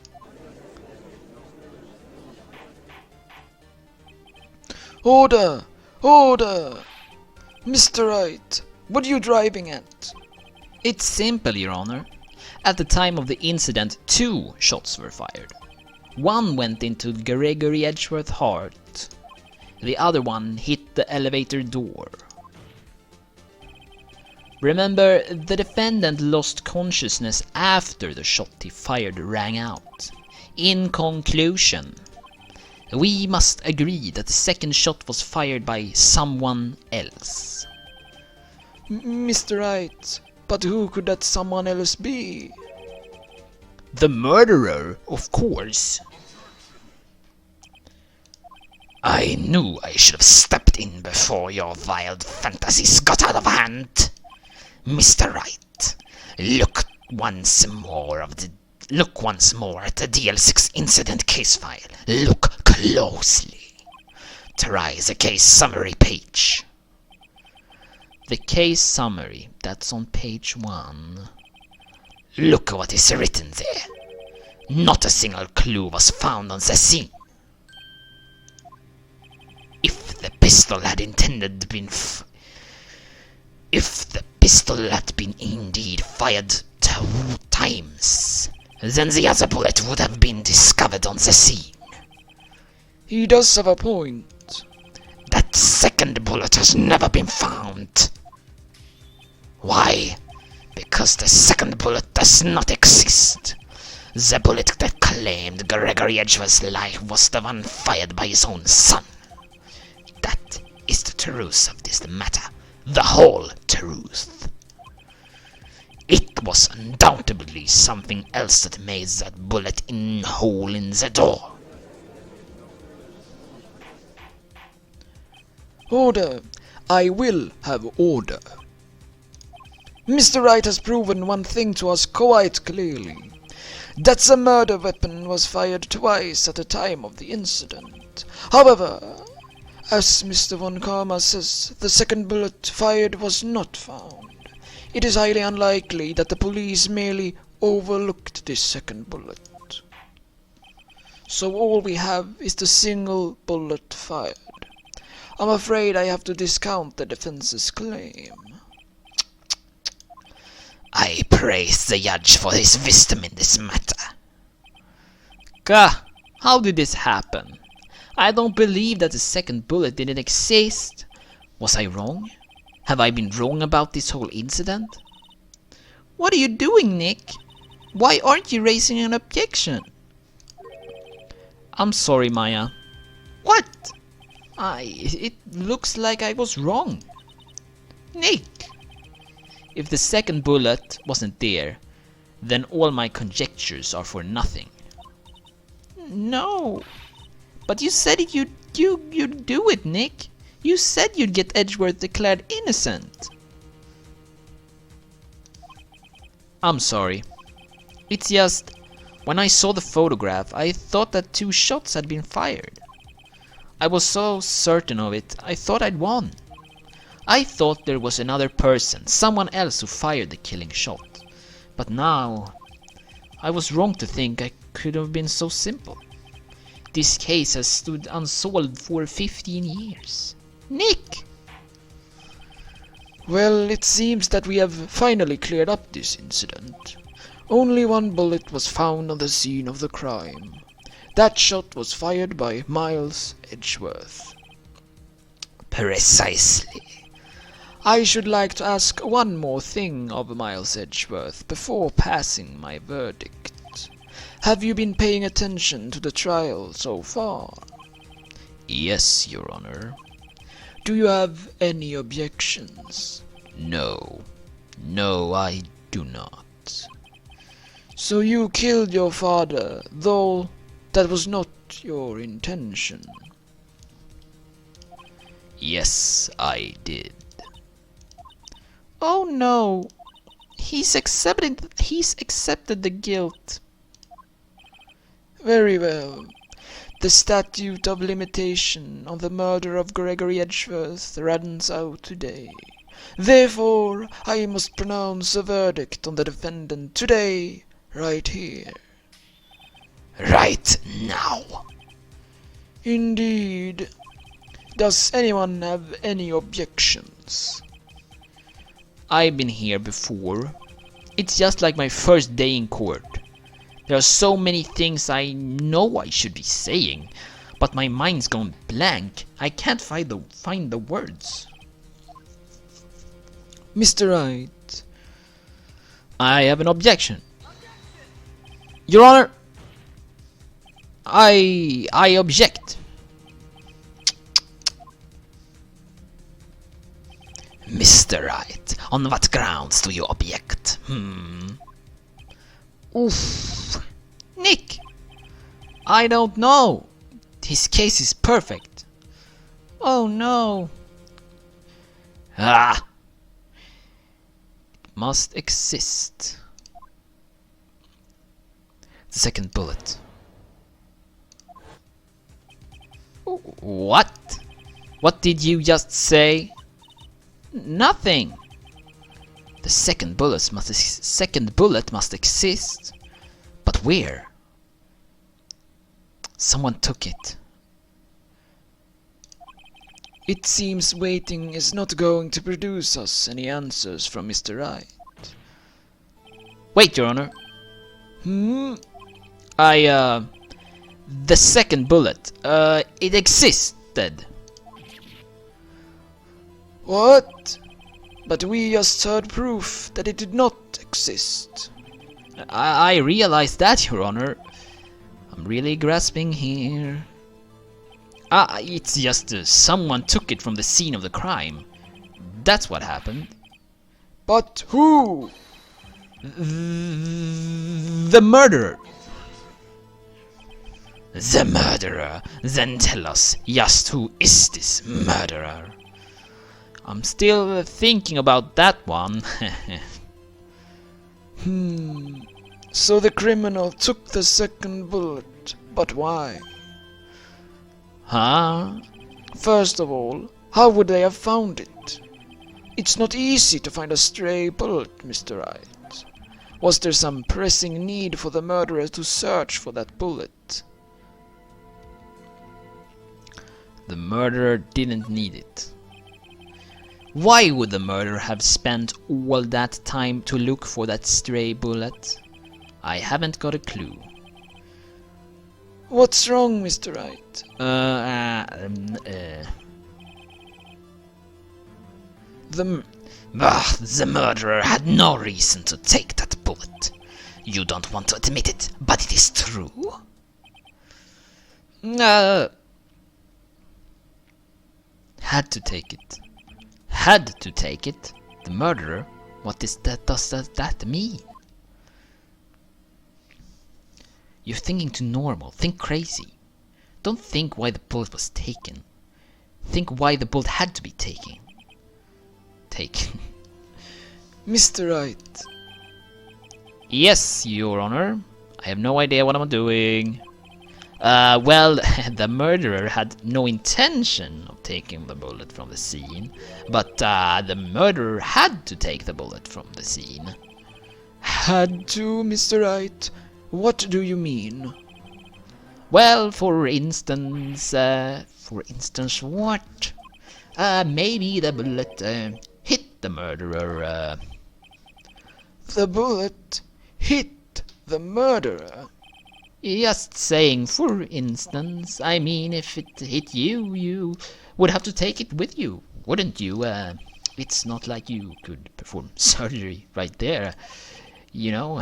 Order! Order! Mr. Wright, what are you driving at? It's simple, Your Honor. At the time of the incident, 2 shots were fired. One went into Gregory Edgeworth's heart. The other one hit the elevator door. Remember, the defendant lost consciousness after the shot he fired rang out. In conclusion, we must agree that the second shot was fired by someone else. Mr. Wright, but who could that someone else be? The murderer, of course. I knew I should have stepped in before your wild fantasies got out of hand. Mr. Wright, look once more at the DL6 incident case file. Look closely. Try the case summary page. The case summary, that's on page 1. Look what is written there. Not a single clue was found on the scene. If the pistol had been indeed fired 2 times, then the other bullet would have been discovered on the scene. He does have a point. That second bullet has never been found. Why? Because the second bullet does not exist. The bullet that claimed Gregory Edgeworth's life was the one fired by his own son. That is the truth of this matter. The whole truth. It was undoubtedly something else that made that bullet hole in the door. Order! I will have order. Mr. Wright has proven one thing to us quite clearly. That the murder weapon was fired twice at the time of the incident. However, as Mr. Von Karma says, the second bullet fired was not found. It is highly unlikely that the police merely overlooked this second bullet. So all we have is the single bullet fired. I'm afraid I have to discount the defense's claim. I praise the judge for his wisdom in this matter. Gah! How did this happen? I don't believe that the second bullet didn't exist. Was I wrong? Have I been wrong about this whole incident? What are you doing, Nick? Why aren't you raising an objection? I'm sorry, Maya. What? It looks like I was wrong. Nick! If the second bullet wasn't there, then all my conjectures are for nothing. No. But you said you'd do it, Nick. You said you'd get Edgeworth declared innocent. I'm sorry. It's just, when I saw the photograph, I thought that 2 shots had been fired. I was so certain of it, I thought I'd won. I thought there was another person, someone else who fired the killing shot. But now, I was wrong to think I could have been so simple. This case has stood unsolved for 15 years. Nick! Well, it seems that we have finally cleared up this incident. Only 1 bullet was found on the scene of the crime. That shot was fired by Miles Edgeworth. Precisely. I should like to ask one more thing of Miles Edgeworth before passing my verdict. Have you been paying attention to the trial so far? Yes, Your Honor. Do you have any objections? No. No, I do not. So you killed your father, though that was not your intention? Yes, I did. Oh no. He's accepted the guilt. Very well. The statute of limitation on the murder of Gregory Edgeworth runs out today. Therefore, I must pronounce a verdict on the defendant today, right here. Right now. Indeed. Does anyone have any objections? I've been here before. It's just like my first day in court. There are so many things I know I should be saying, but my mind's gone blank. I can't find the words. Mr. Wright. I have an objection. Your Honor, I object. Mr. Wright, on what grounds do you object? Oof. Nick, I don't know. His case is perfect. Oh no. Ah! It must exist. The second bullet. What? What did you just say? Nothing. The second bullet must exist. But where? Someone took it. It seems waiting is not going to produce us any answers from Mr. Wright. Wait, Your Honor. The second bullet, it existed. What? But we just heard proof that it did not exist. I realize that, Your Honor. I'm really grasping here. It's just someone took it from the scene of the crime. That's what happened. But who? The murderer. The murderer? Then tell us, just who is this murderer? I'm still thinking about that one. So the criminal took the second bullet, but why? Huh? First of all, how would they have found it? It's not easy to find a stray bullet, Mr. Wright. Was there some pressing need for the murderer to search for that bullet? The murderer didn't need it. Why would the murderer have spent all that time to look for that stray bullet? I haven't got a clue. What's wrong, Mr. Wright? The murderer had no reason to take that bullet. You don't want to admit it, but it is true. Had to take it. Had to take it. The murderer? What does that mean? You're thinking too normal. Think crazy. Don't think why the bullet was taken. Think why the bullet had to be taken. Mr. Wright. Yes, Your Honor. I have no idea what I'm doing. Well, the murderer had no intention of taking the bullet from the scene, but the murderer had to take the bullet from the scene. Had to, Mr. Wright? What do you mean? Well, for instance, what? Maybe the bullet hit the murderer. The bullet hit the murderer? Just saying, for instance. I mean, if it hit you, you would have to take it with you, wouldn't you? It's not like you could perform surgery right there, you know?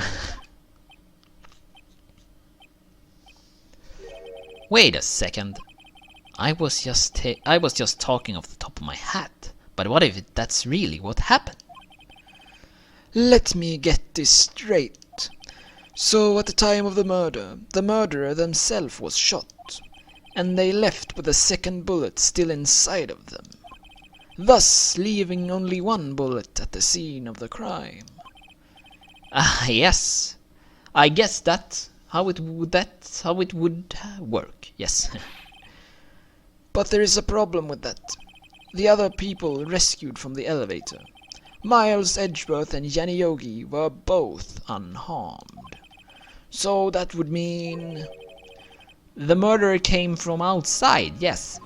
Wait a second. I was just talking off the top of my hat. But what if that's really what happened? Let me get this straight. So at the time of the murder, the murderer themselves was shot, and they left with a second bullet still inside of them, thus leaving only one bullet at the scene of the crime. Yes. I guess that's how it would work. Yes. But there is a problem with that. The other people rescued from the elevator, Miles Edgeworth and Yanni Yogi, were both unharmed. So that would mean... The murderer came from outside, yes.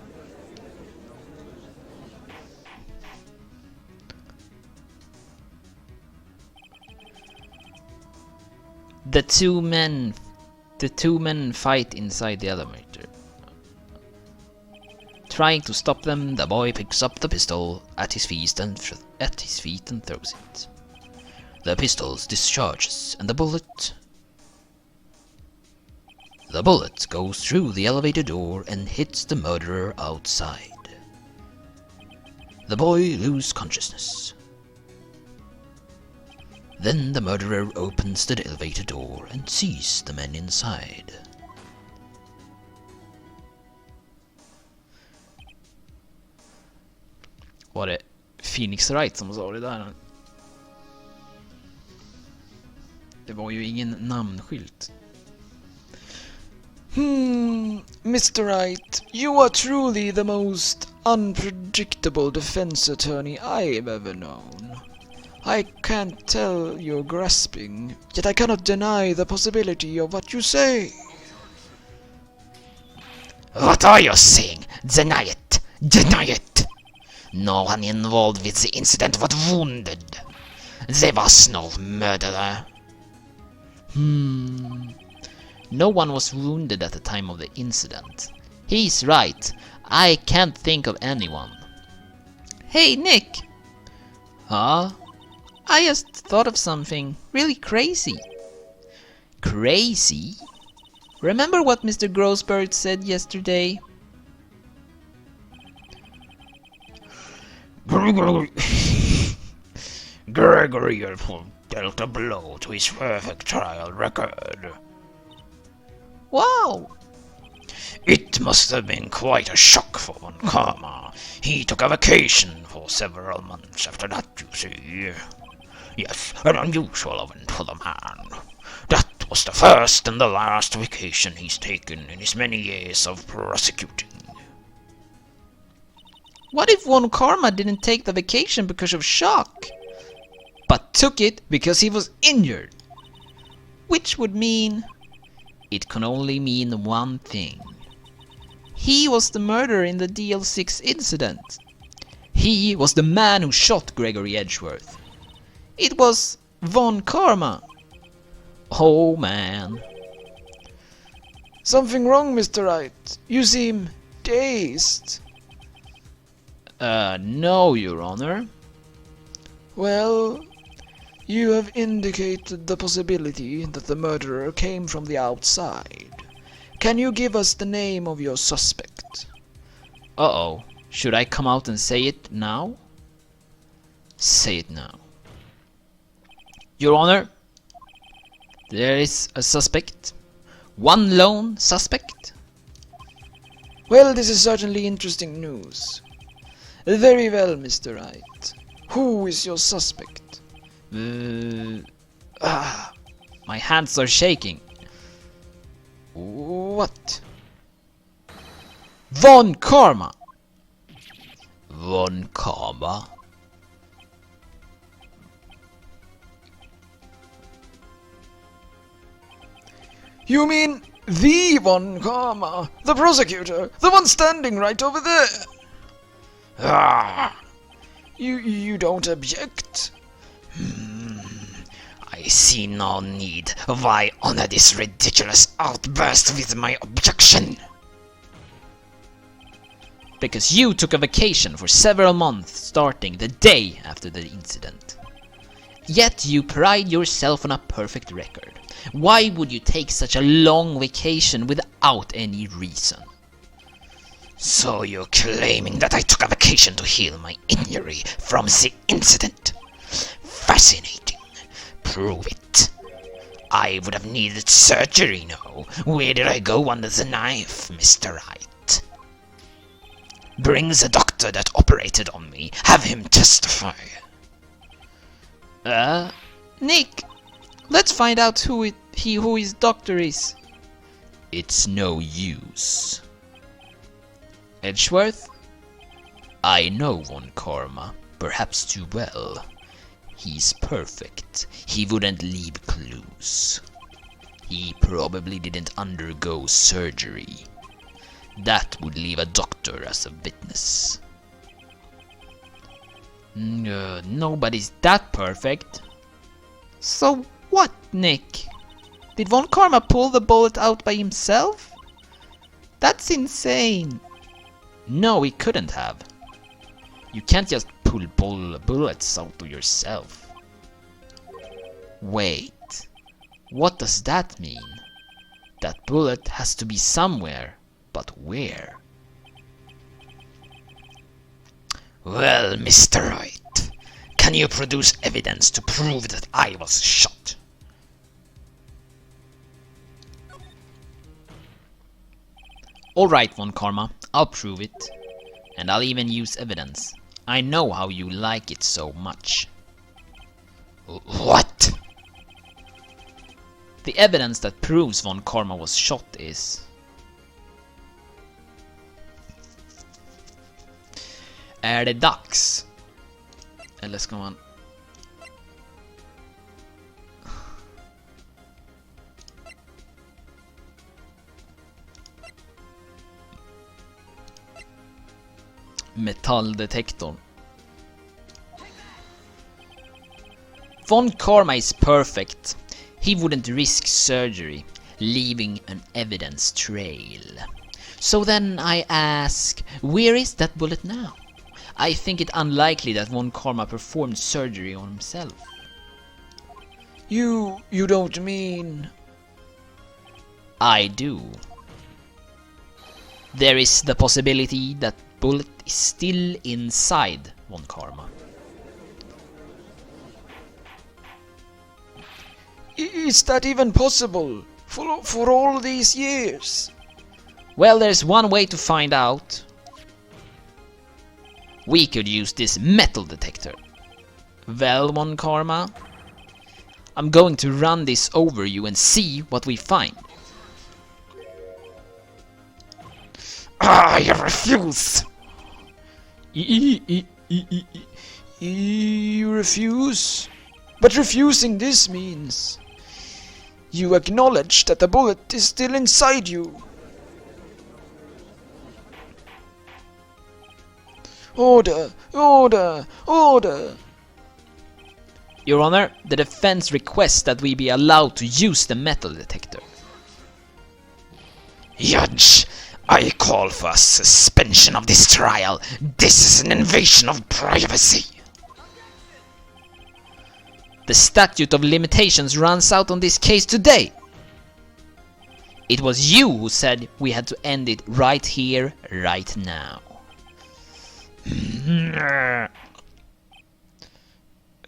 The two men fight inside the elevator. Trying to stop them, the boy picks up the pistol at his feet and throws it. The pistol discharges, and the bullet goes through the elevator door and hits the murderer outside. The boy loses consciousness. Then the murderer opens the elevator door and sees the men inside. Var det Phoenix Wright som sa det där? Det var ju ingen namnskylt. Mr. Wright, you are truly the most unpredictable defense attorney I've ever known. I can't tell you're grasping, yet I cannot deny the possibility of what you say. What are you saying? Deny it! Deny it! No one involved with the incident was wounded. There was no murderer. No one was wounded at the time of the incident. He's right. I can't think of anyone. Hey, Nick! Huh? I just thought of something really crazy. Crazy? Remember what Mr. Grossbird said yesterday? Gregory dealt a blow to his perfect trial record. Wow! It must have been quite a shock for Von Karma. He took a vacation for several months after that, you see. Yes, an unusual event for the man. That was the first and the last vacation he's taken in his many years of prosecuting. What if Von Karma didn't take the vacation because of shock? But took it because he was injured. Which would mean... It can only mean one thing. He was the murderer in the DL6 incident. He was the man who shot Gregory Edgeworth. It was Von Karma. Oh man. Something wrong, Mr. Wright? You seem dazed. No, Your Honor. Well, you have indicated the possibility that the murderer came from the outside. Can you give us the name of your suspect? Uh-oh. Should I come out and say it now? Say it now. Your Honor, there is a suspect. One lone suspect. Well, this is certainly interesting news. Very well, Mr. Wright. Who is your suspect? My hands are shaking. What? Von Karma. Von Karma? You mean the Von Karma, the prosecutor, the one standing right over there? Ah! You don't object? I see no need. Why honor this ridiculous outburst with my objection? Because you took a vacation for several months starting the day after the incident. Yet you pride yourself on a perfect record. Why would you take such a long vacation without any reason? So you're claiming that I took a vacation to heal my injury from the incident? Fascinating. Prove it. I would have needed surgery now. Where did I go under the knife, Mr. Wright? Bring the doctor that operated on me. Have him testify. Nick, let's find out who his doctor is. It's no use. Edgeworth? I know Von Karma, perhaps too well. He's perfect. He wouldn't leave clues. He probably didn't undergo surgery. That would leave a doctor as a witness. Nobody's that perfect. So what, Nick? Did Von Karma pull the bullet out by himself? That's insane. No, he couldn't have. You can't just pull bullets out of yourself. Wait, what does that mean? That bullet has to be somewhere, but where? Well, Mr. Wright, can you produce evidence to prove that I was shot? Alright, Von Karma, I'll prove it. And I'll even use evidence. I know how you like it so much. What? The evidence that proves Von Karma was shot is... Är det dags? Eller ska man... Metalldetektorn. Von Karma is perfect. He wouldn't risk surgery, leaving an evidence trail. So then I ask, where is that bullet now? I think it unlikely that Von Karma performed surgery on himself. You don't mean... I do. There is the possibility that bullet is still inside Von Karma. Is that even possible? For all these years? Well, there's one way to find out. We could use this metal detector. Well, Von Karma, I'm going to run this over you and see what we find. I refuse! You refuse? But refusing this means... You acknowledge that the bullet is still inside you. Order! Order! Order! Your Honor, the defense requests that we be allowed to use the metal detector. Judge, I call for a suspension of this trial. This is an invasion of privacy. The statute of limitations runs out on this case today. It was you who said we had to end it right here, right now.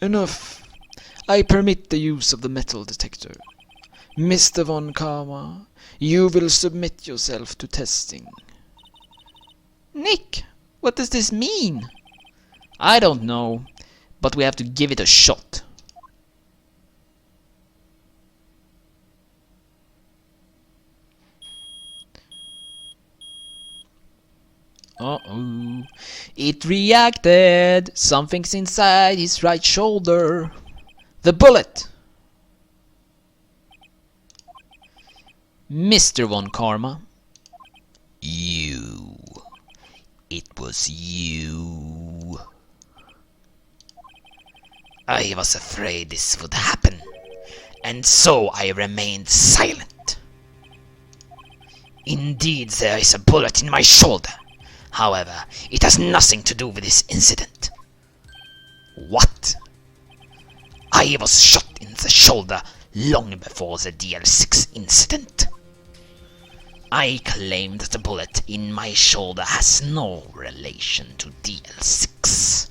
Enough. I permit the use of the metal detector. Mr. Von Karma, you will submit yourself to testing. Nick, what does this mean? I don't know, but we have to give it a shot. Uh-oh. It reacted. Something's inside his right shoulder. The bullet. Mr. Von Karma. You. It was you. I was afraid this would happen, and so I remained silent. Indeed, there is a bullet in my shoulder. However, it has nothing to do with this incident. What? I was shot in the shoulder long before the DL6 incident. I claim that the bullet in my shoulder has no relation to DL6.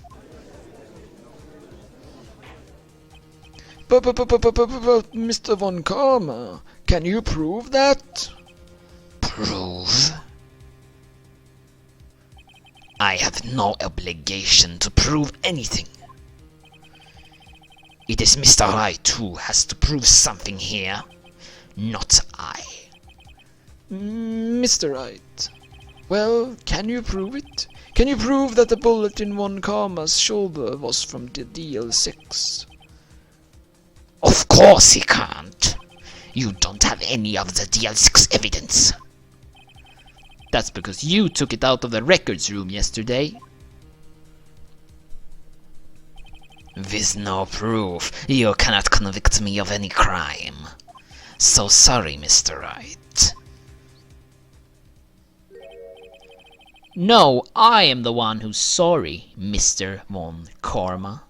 But Mr. Von Karma, can you prove that? Prove? I have no obligation to prove anything. It is Mr. Wright who has to prove something here, not I. Mr. Wright, well, can you prove it? Can you prove that the bullet in Von Karma's shoulder was from the DL6? Of course he can't. You don't have any of the DL6 evidence. That's because you took it out of the records room yesterday. With no proof, you cannot convict me of any crime. So sorry, Mr. Wright. No, I am the one who's sorry, Mr. Von Karma.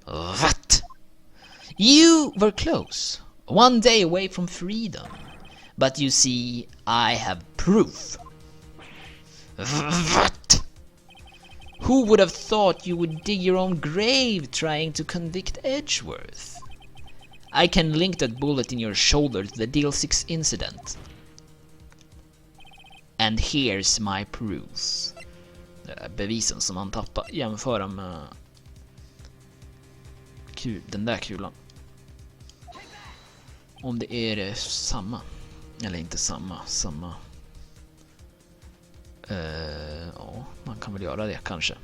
What? You were close, one day away from freedom. But you see, I have proof. What? Who would have thought you would dig your own grave trying to convict Edgeworth? I can link that bullet in your shoulder to the Deal 6 incident. And here's my proofs. Det är bevisen som man tappar, jämföra med den där kulan. Om det är samma. Eller inte samma. Ja, man kan väl göra det kanske.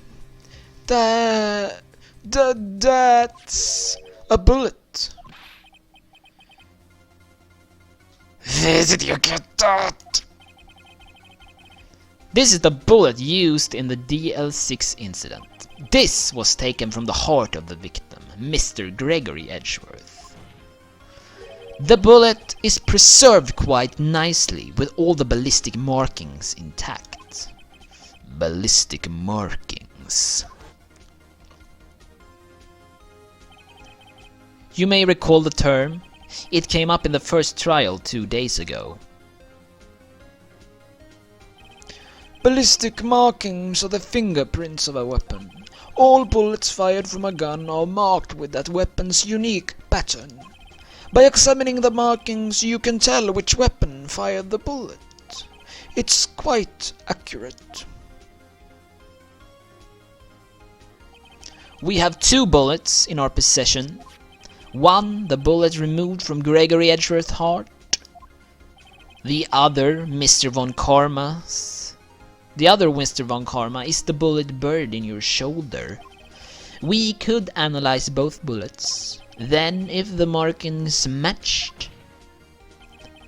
That's a bullet. Where did you get that? This is the bullet used in the DL6 incident. This was taken from the heart of the victim, Mr. Gregory Edgeworth. The bullet is preserved quite nicely with all the ballistic markings intact. Ballistic markings. You may recall the term. It came up in the first trial 2 days ago. Ballistic markings are the fingerprints of a weapon. All bullets fired from a gun are marked with that weapon's unique pattern. By examining the markings, you can tell which weapon fired the bullet. It's quite accurate. We have 2 bullets in our possession. One, the bullet removed from Gregory Edgeworth's heart. The other, Mr. Von Karma's. The other Mr. Von Karma is the bullet buried in your shoulder. We could analyze both bullets. Then, if the markings matched,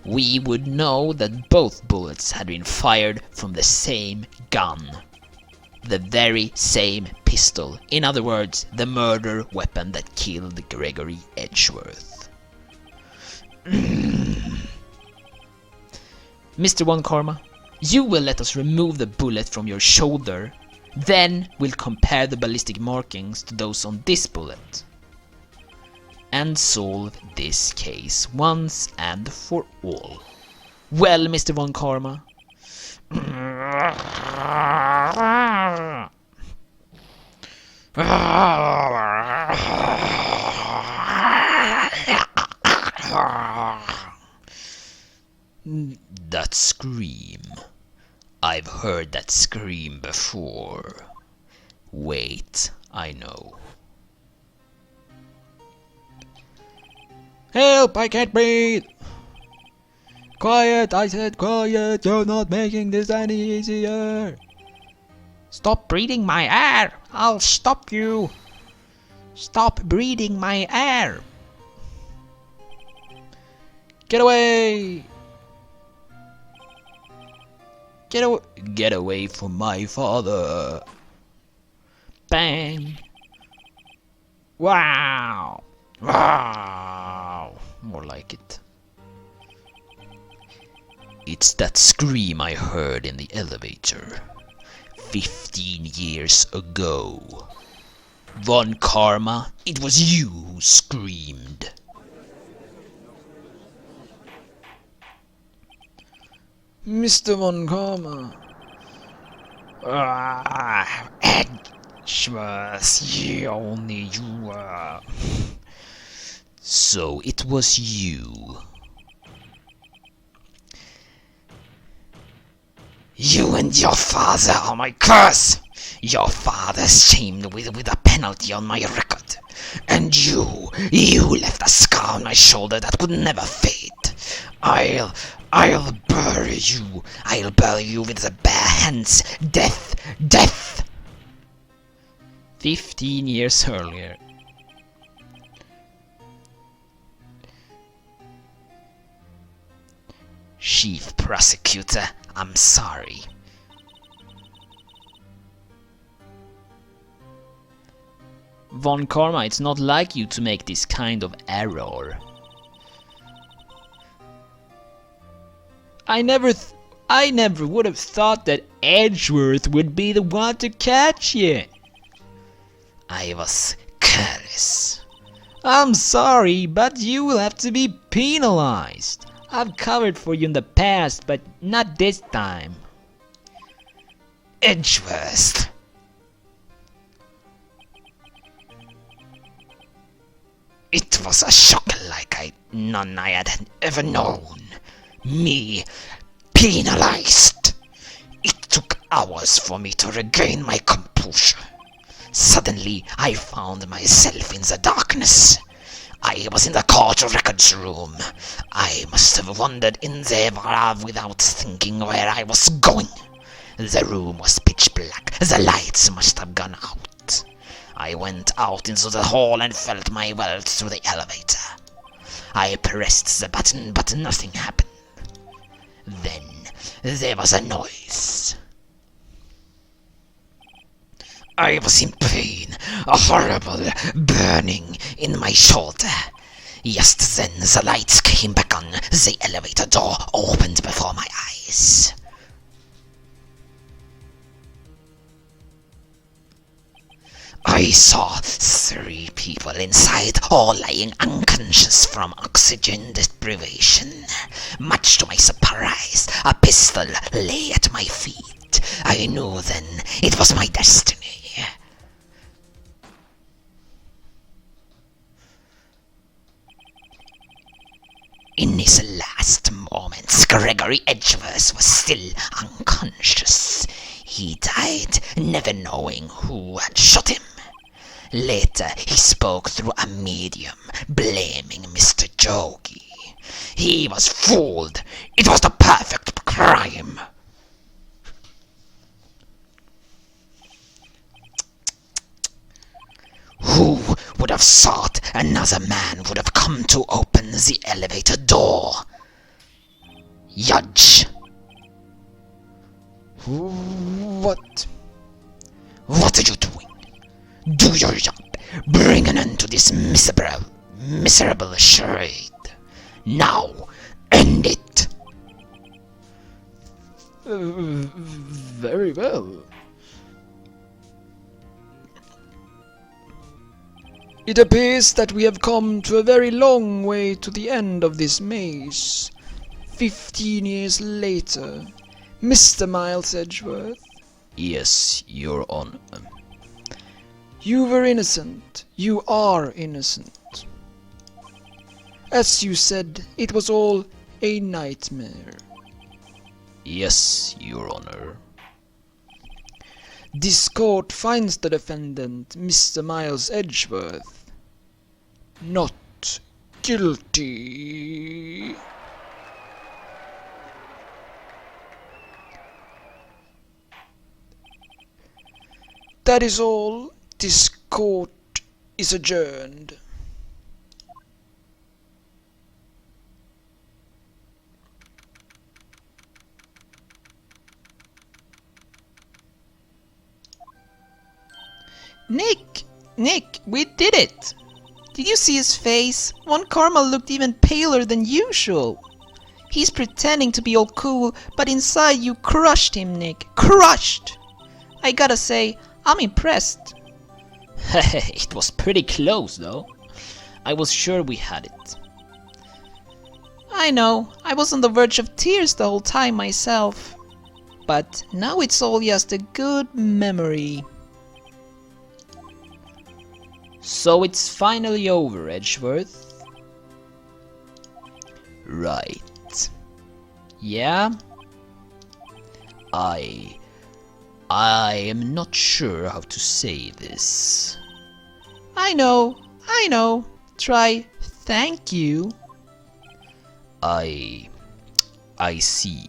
we would know that both bullets had been fired from the same gun. The very same pistol. In other words, the murder weapon that killed Gregory Edgeworth. Mr. Von Karma, you will let us remove the bullet from your shoulder. Then we'll compare the ballistic markings to those on this bullet. And solve this case once and for all. Well, Mr. Von Karma. That scream. I've heard that scream before. Wait, I know. Help, I can't breathe! Quiet, I said quiet, you're not making this any easier! Stop breathing my air! I'll stop you! Stop breathing my air! Get away! Get away from my father! Bang! Wow! Wow! More like it. It's that scream I heard in the elevator 15 years ago. Von Karma, it was you who screamed. Mr. Von Karma. Edgeworth, only you. So it was you. You and your father are my curse! Your father's shamed with a penalty on my record. And you left a scar on my shoulder that would never fade. I'll bury you. I'll bury you with the bare hands. Death, death! 15 years earlier. Chief Prosecutor, I'm sorry. Von Karma, it's not like you to make this kind of error. I never would have thought that Edgeworth would be the one to catch you. I was careless. I'm sorry, but you will have to be penalized. I've covered for you in the past, but not this time. Edgeworth. It was a shock like none I had ever known. Me penalized. It took hours for me to regain my composure. Suddenly, I found myself in the darkness. I was in the court records room. I must have wandered in there without thinking where I was going. The room was pitch black. The lights must have gone out. I went out into the hall and felt my way through the elevator. I pressed the button, but nothing happened. Then there was a noise. I was in pain, a horrible burning in my shoulder. Just then the lights came back on. The elevator door opened before my eyes. I saw 3 people inside, all lying unconscious from oxygen deprivation. Much to my surprise, a pistol lay at my feet. I knew then it was my destiny. In his last moments, Gregory Edgeworth was still unconscious. He died never knowing who had shot him. Later, he spoke through a medium, blaming Mr. Jogi. He was fooled. It was the perfect crime. Who would have thought another man would have come to open the elevator door? Judge. What? What are you doing? Do your job. Bring an end to this miserable charade. Now, end it. Very well. It appears that we have come to a very long way to the end of this maze. 15 years later, Mr. Miles Edgeworth. Yes, Your Honor. You were innocent. You are innocent. As you said, it was all a nightmare. Yes, Your Honor. This court finds the defendant, Mr. Miles Edgeworth, not guilty. That is all. This court is adjourned. Nick, we did it! Did you see his face? One Karma looked even paler than usual. He's pretending to be all cool, but inside you crushed him, Nick. Crushed! I gotta say, I'm impressed. It was pretty close, though. I was sure we had it. I know, I was on the verge of tears the whole time myself. But now it's all just a good memory. So it's finally over, Edgeworth. Right. Yeah? I am not sure how to say this. I know. Try thank you. I see.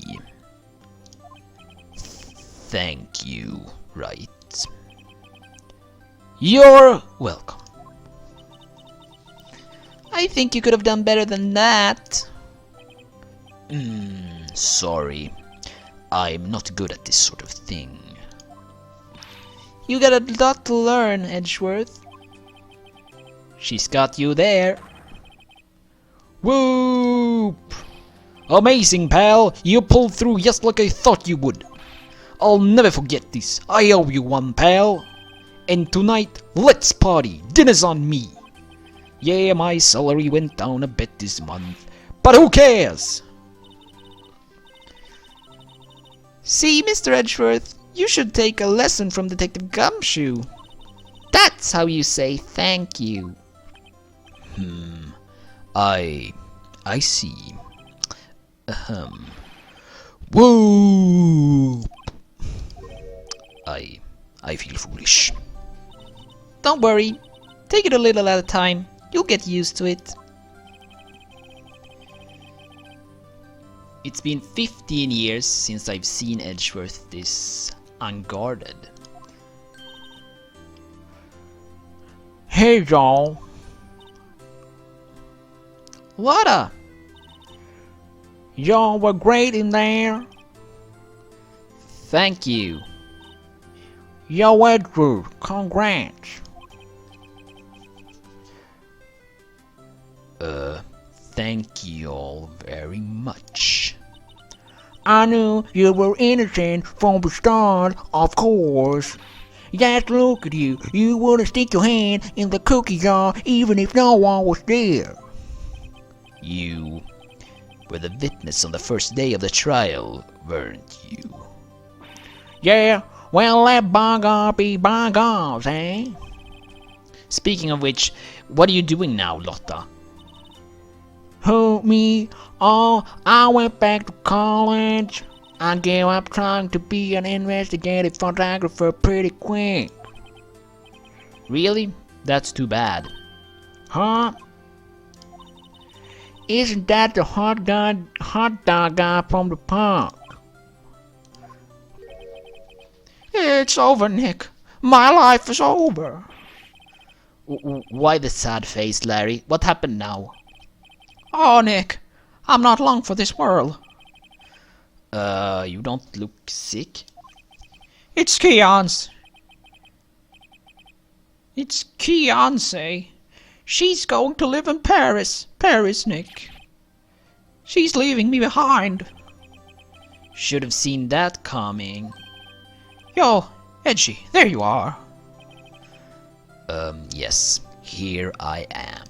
Thank you, right? You're welcome. I think you could have done better than that. Sorry. I'm not good at this sort of thing. You got a lot to learn, Edgeworth. She's got you there. Whoop! Amazing, pal! You pulled through just like I thought you would. I'll never forget this. I owe you one, pal. And tonight, let's party. Dinner's on me. Yeah, my salary went down a bit this month, but who cares? See, Mr. Edgeworth, you should take a lesson from Detective Gumshoe. That's how you say thank you. I see. Whoa! I feel foolish. Don't worry. Take it a little at a time. You'll get used to it. It's been 15 years since I've seen Edgeworth this unguarded. Hey y'all. What Y'all were great in there. Thank you. Yo, Edward, congrats. Thank you all very much. I knew you were innocent from the start, of course. Just look at you. You wouldn't stick your hand in the cookie jar even if no one was there. You were the witness on the first day of the trial, weren't you? Yeah, well, let bygones be bygones, eh? Speaking of which, what are you doing now, Lotta? Who, me? Oh, I went back to college. I gave up trying to be an investigative photographer pretty quick. Really? That's too bad. Huh? Isn't that the hot dog guy from the park? It's over, Nick. My life is over. Why the sad face, Larry? What happened now? Oh, Nick. I'm not long for this world. You don't look sick? It's Keon's. It's Keonce. She's going to live in Paris. Paris, Nick. She's leaving me behind. Should have seen that coming. Yo, Edgy, there you are. Yes, here I am.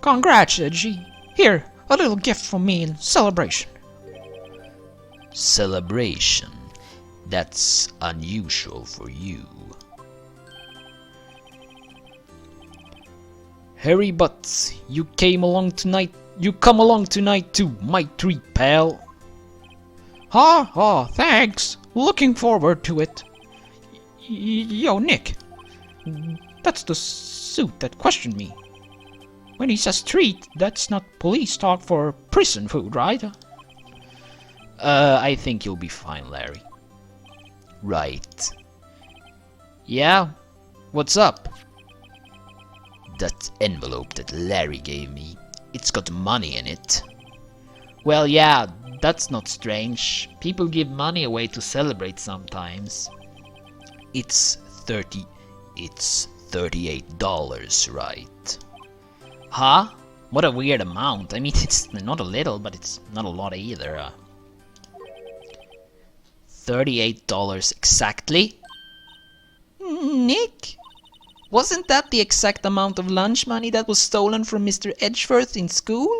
Congrats, Edgy. Here, a little gift from me in celebration. Celebration? That's unusual for you. Harry Butts, you come along tonight too, my treat, pal. Thanks. Looking forward to it. Yo, Nick. That's the suit that questioned me. When he says treat, that's not police talk for prison food, right? I think you'll be fine, Larry. Right. Yeah? What's up? That envelope that Larry gave me, it's got money in it. Well, yeah, that's not strange. People give money away to celebrate sometimes. It's $38, right? Huh? What a weird amount. I mean, it's not a little, but it's not a lot either. $38 exactly? Nick? Wasn't that the exact amount of lunch money that was stolen from Mr. Edgeworth in school?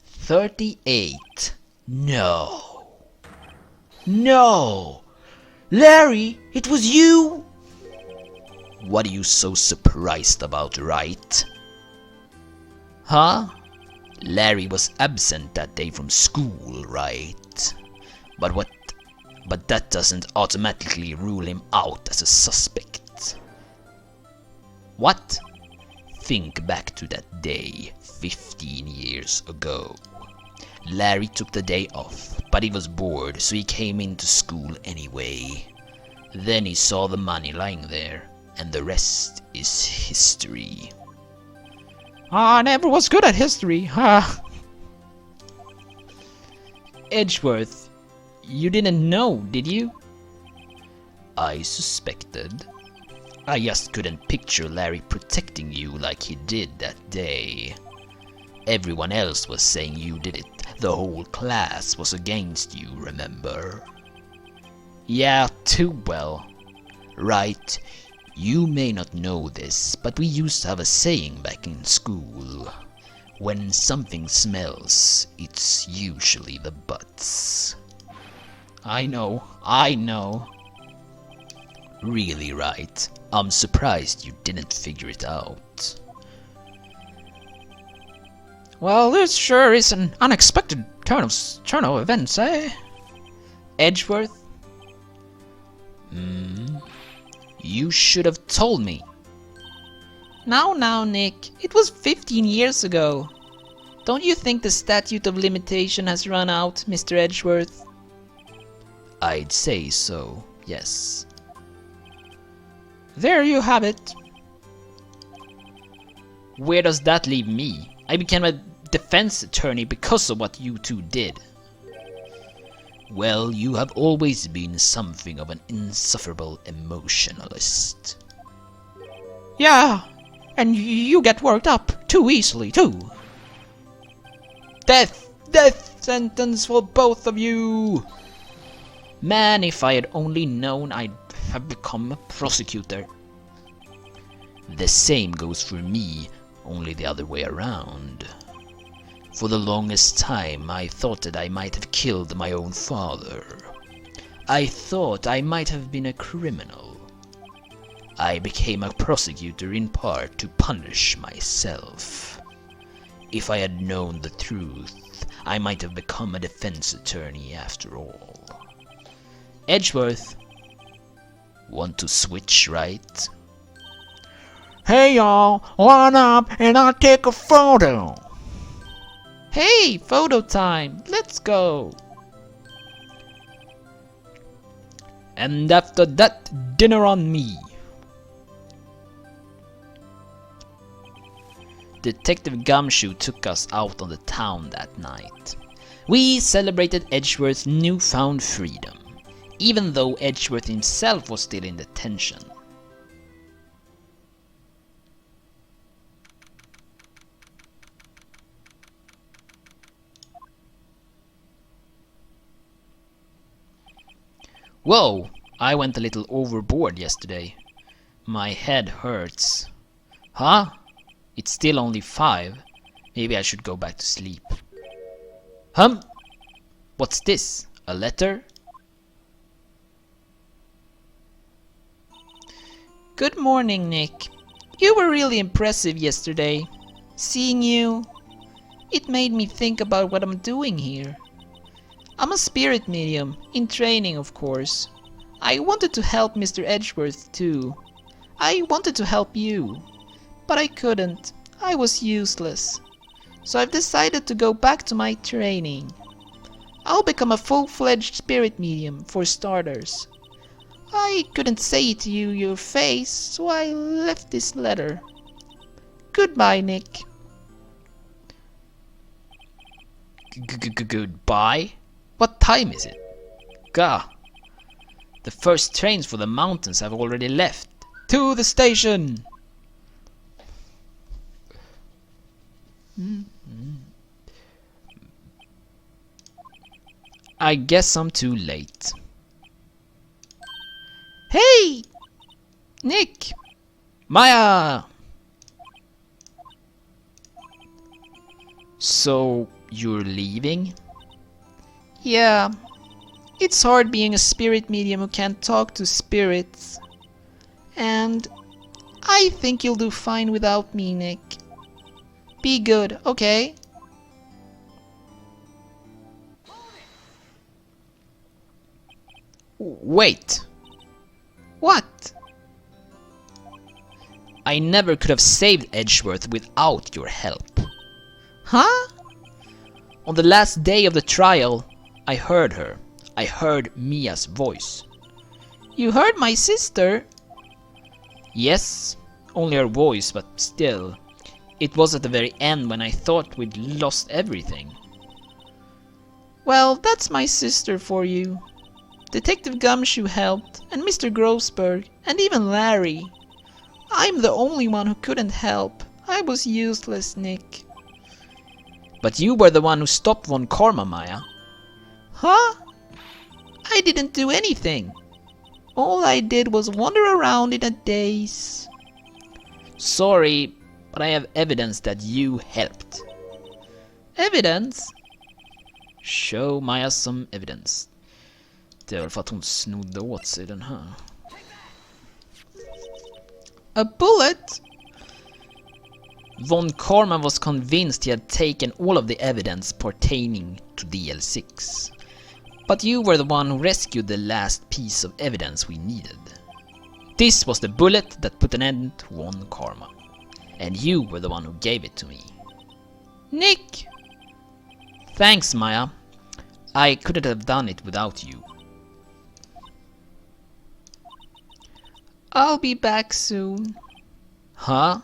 38. No. No! Larry, it was you! What are you so surprised about, right? Huh? Larry was absent that day from school, right? But that doesn't automatically rule him out as a suspect. What? Think back to that day, 15 years ago. Larry took the day off, but he was bored, so he came into school anyway. Then he saw the money lying there, and the rest is history. I never was good at history, Edgeworth, you didn't know, did you? I suspected. I just couldn't picture Larry protecting you like he did that day. Everyone else was saying you did it. The whole class was against you, remember? Yeah, too well. Right. You may not know this, but we used to have a saying back in school. When something smells, it's usually the butts. I know. Really, right? I'm surprised you didn't figure it out. Well, this sure is an unexpected turn of events, eh? Edgeworth? You should have told me. Now, Nick, it was 15 years ago. Don't you think the statute of limitation has run out, Mr. Edgeworth? I'd say so, yes. There you have it. Where does that leave me? I became a defense attorney because of what you two did. Well, you have always been something of an insufferable emotionalist. Yeah, and you get worked up too easily, too. Death sentence for both of you. Man, if I had only known, I'd have become a prosecutor. The same goes for me, only the other way around. For the longest time, I thought that I might have killed my own father. I thought I might have been a criminal. I became a prosecutor in part to punish myself. If I had known the truth, I might have become a defense attorney after all. Edgeworth. Want to switch, right? Hey y'all, line up and I'll take a photo. Hey, photo time, let's go. And after that, dinner on me. Detective Gumshoe took us out on the town that night. We celebrated Edgeworth's newfound freedom, even though Edgeworth himself was still in detention. Whoa, I went a little overboard yesterday. My head hurts. Huh? It's still only 5. Maybe I should go back to sleep. What's this? A letter? Good morning, Nick. You were really impressive yesterday. Seeing you, it made me think about what I'm doing here. I'm a spirit medium, in training of course. I wanted to help Mr. Edgeworth too. I wanted to help you, but I couldn't. I was useless. So I've decided to go back to my training. I'll become a full-fledged spirit medium for starters. I couldn't say it to you your face, so I left this letter. Goodbye, Nick. Goodbye? What time is it? Gah. The first trains for the mountains have already left. To the station! I guess I'm too late. Hey! Nick! Maya! So, you're leaving? Yeah. It's hard being a spirit medium who can't talk to spirits. And I think you'll do fine without me, Nick. Be good, okay? Wait. What? I never could have saved Edgeworth without your help. Huh? On the last day of the trial, I heard her. I heard Mia's voice. You heard my sister? Yes, only her voice, but still. It was at the very end when I thought we'd lost everything. Well, that's my sister for you. Detective Gumshoe helped, and Mr. Grossberg, and even Larry. I'm the only one who couldn't help. I was useless, Nick. But you were the one who stopped Von Karma, Maya. Huh? I didn't do anything. All I did was wander around in a daze. Sorry, but I have evidence that you helped. Evidence? Show Maya some evidence. Det är väl för att hon snodde åt sig den här. A bullet? Von Karma was convinced he had taken all of the evidence pertaining to DL6. But you were the one who rescued the last piece of evidence we needed. This was the bullet that put an end to Von Karma. And you were the one who gave it to me. Nick! Thanks, Maya. I couldn't have done it without you. I'll be back soon. Huh?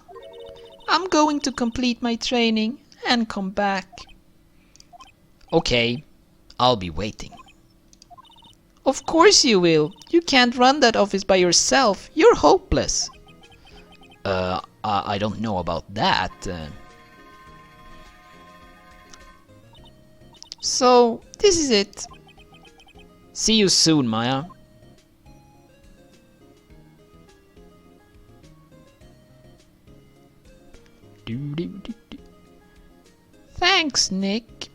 I'm going to complete my training and come back. Okay, I'll be waiting. Of course you will. You can't run that office by yourself. You're hopeless. I don't know about that. So, this is it. See you soon, Maya. Thanks, Nick.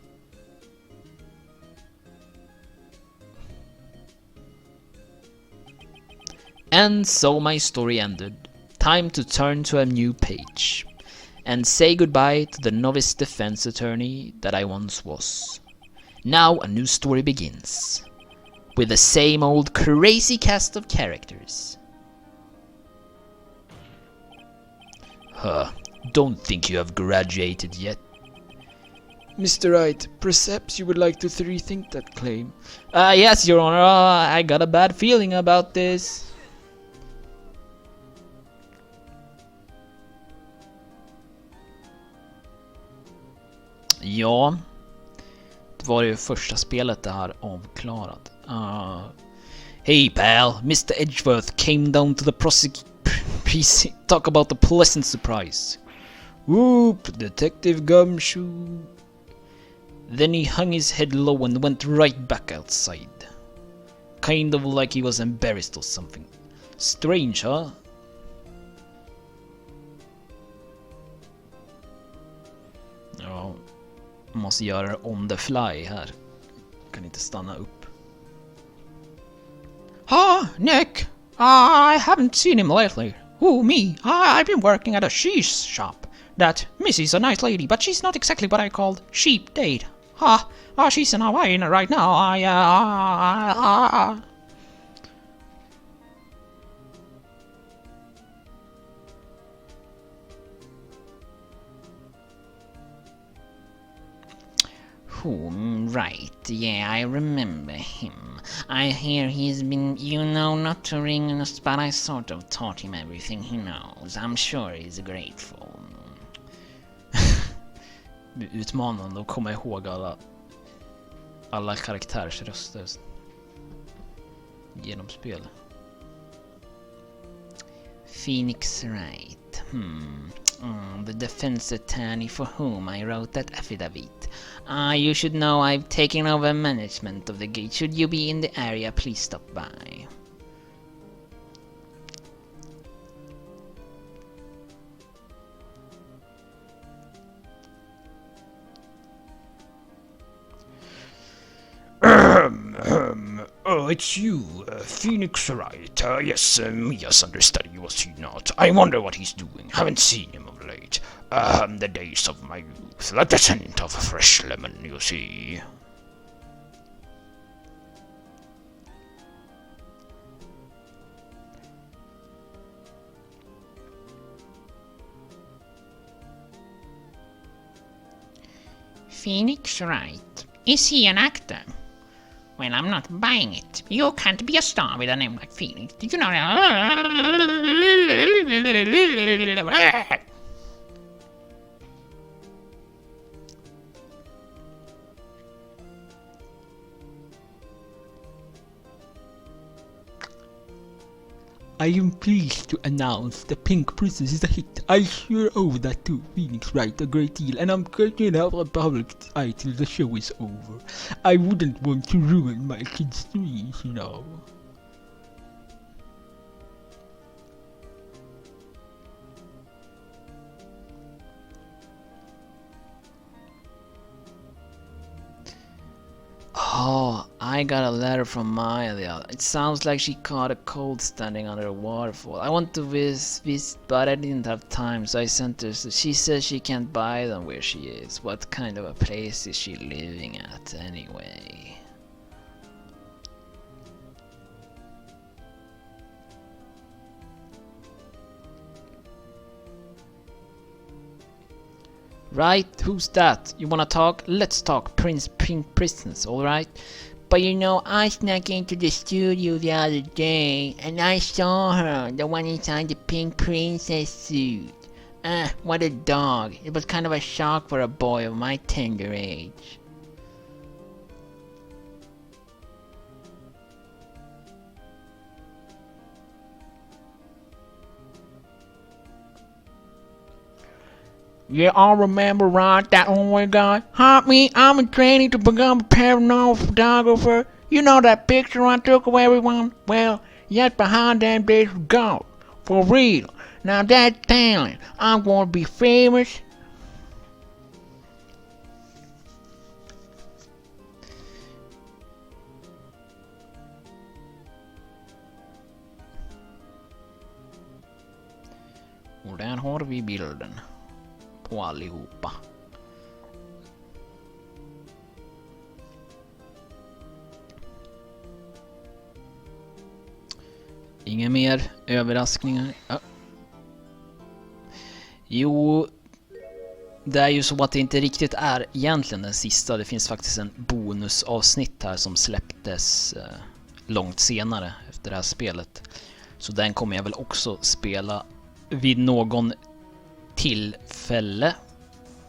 And so my story ended. Time to turn to a new page. And say goodbye to the novice defense attorney that I once was. Now a new story begins. With the same old crazy cast of characters. Huh. Don't think you have graduated yet. Mr. Wright, perhaps you would like to rethink that claim. Yes, Your Honor. I got a bad feeling about this. Ja, det var det första spelet det här avklarat. Hey pal, Mr. Edgeworth came down to the talk about the pleasant surprise. Whoop, Detective Gumshoe. Then he hung his head low and went right back outside. Kind of like he was embarrassed or something. Strange, huh? Ja, måste göra det on the fly här. Kan inte stanna upp. Nick. I haven't seen him lately. Who, me? I've been working at a cheese shop. That Missy's a nice lady, but she's not exactly what I called sheep date. She's in Hawaii right now. Right, yeah, I remember him. I hear he's been, not to ring us, but I sort of taught him everything he knows. I'm sure he's grateful. Utmanande att komma ihåg alla karaktärers röster genom spel. Phoenix Wright. The defense attorney for whom I wrote that affidavit. You should know I've taken over management of the gate. Should you be in the area, please stop by. Oh, it's you, Phoenix Wright. Yes, Mia's understudy, was he not? I wonder what he's doing. Haven't seen him of late. The days of my youth. The descent of a fresh lemon, you see. Phoenix Wright. Is he an actor? Well, I'm not buying it. You can't be a star with a name like Phoenix. Did you know? I am pleased to announce the Pink Princess is a hit. I sure owe that to Phoenix Wright a great deal, and I'm going to have a public eye till the show is over. I wouldn't want to ruin my kids' dreams, you know. Oh, I got a letter from Maya the other. It sounds like she caught a cold standing under a waterfall. I want to visit, but I didn't have time, so I sent her. So she says she can't buy them where she is. What kind of a place is she living at anyway? Right, who's that? You wanna talk? Let's talk Pink Princess, alright? But you know, I snuck into the studio the other day, and I saw her, the one inside the Pink Princess suit. What a dog. It was kind of a shock for a boy of my tender age. Yeah, I remember, right, that one we got. Me, I'm in training to become a paranormal photographer. You know that picture I took of everyone? Well, just behind them there's a ghost. For real. Now that's talent. I'm gonna be famous. Och där har vi bilden på allihopa. Inga mer överraskningar. Ja. Jo, det är ju så att det inte riktigt är egentligen den sista. Det finns faktiskt en bonusavsnitt här som släpptes långt senare efter det här spelet. Så den kommer jag väl också spela vid någon tillfälle.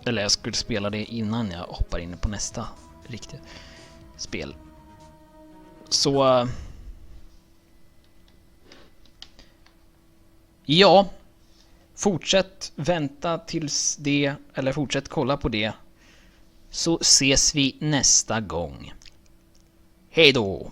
Eller jag skulle spela det innan jag hoppar in på nästa riktiga spel. Så ja, fortsätt vänta tills det, eller fortsätt kolla på det, så ses vi nästa gång. Hej då!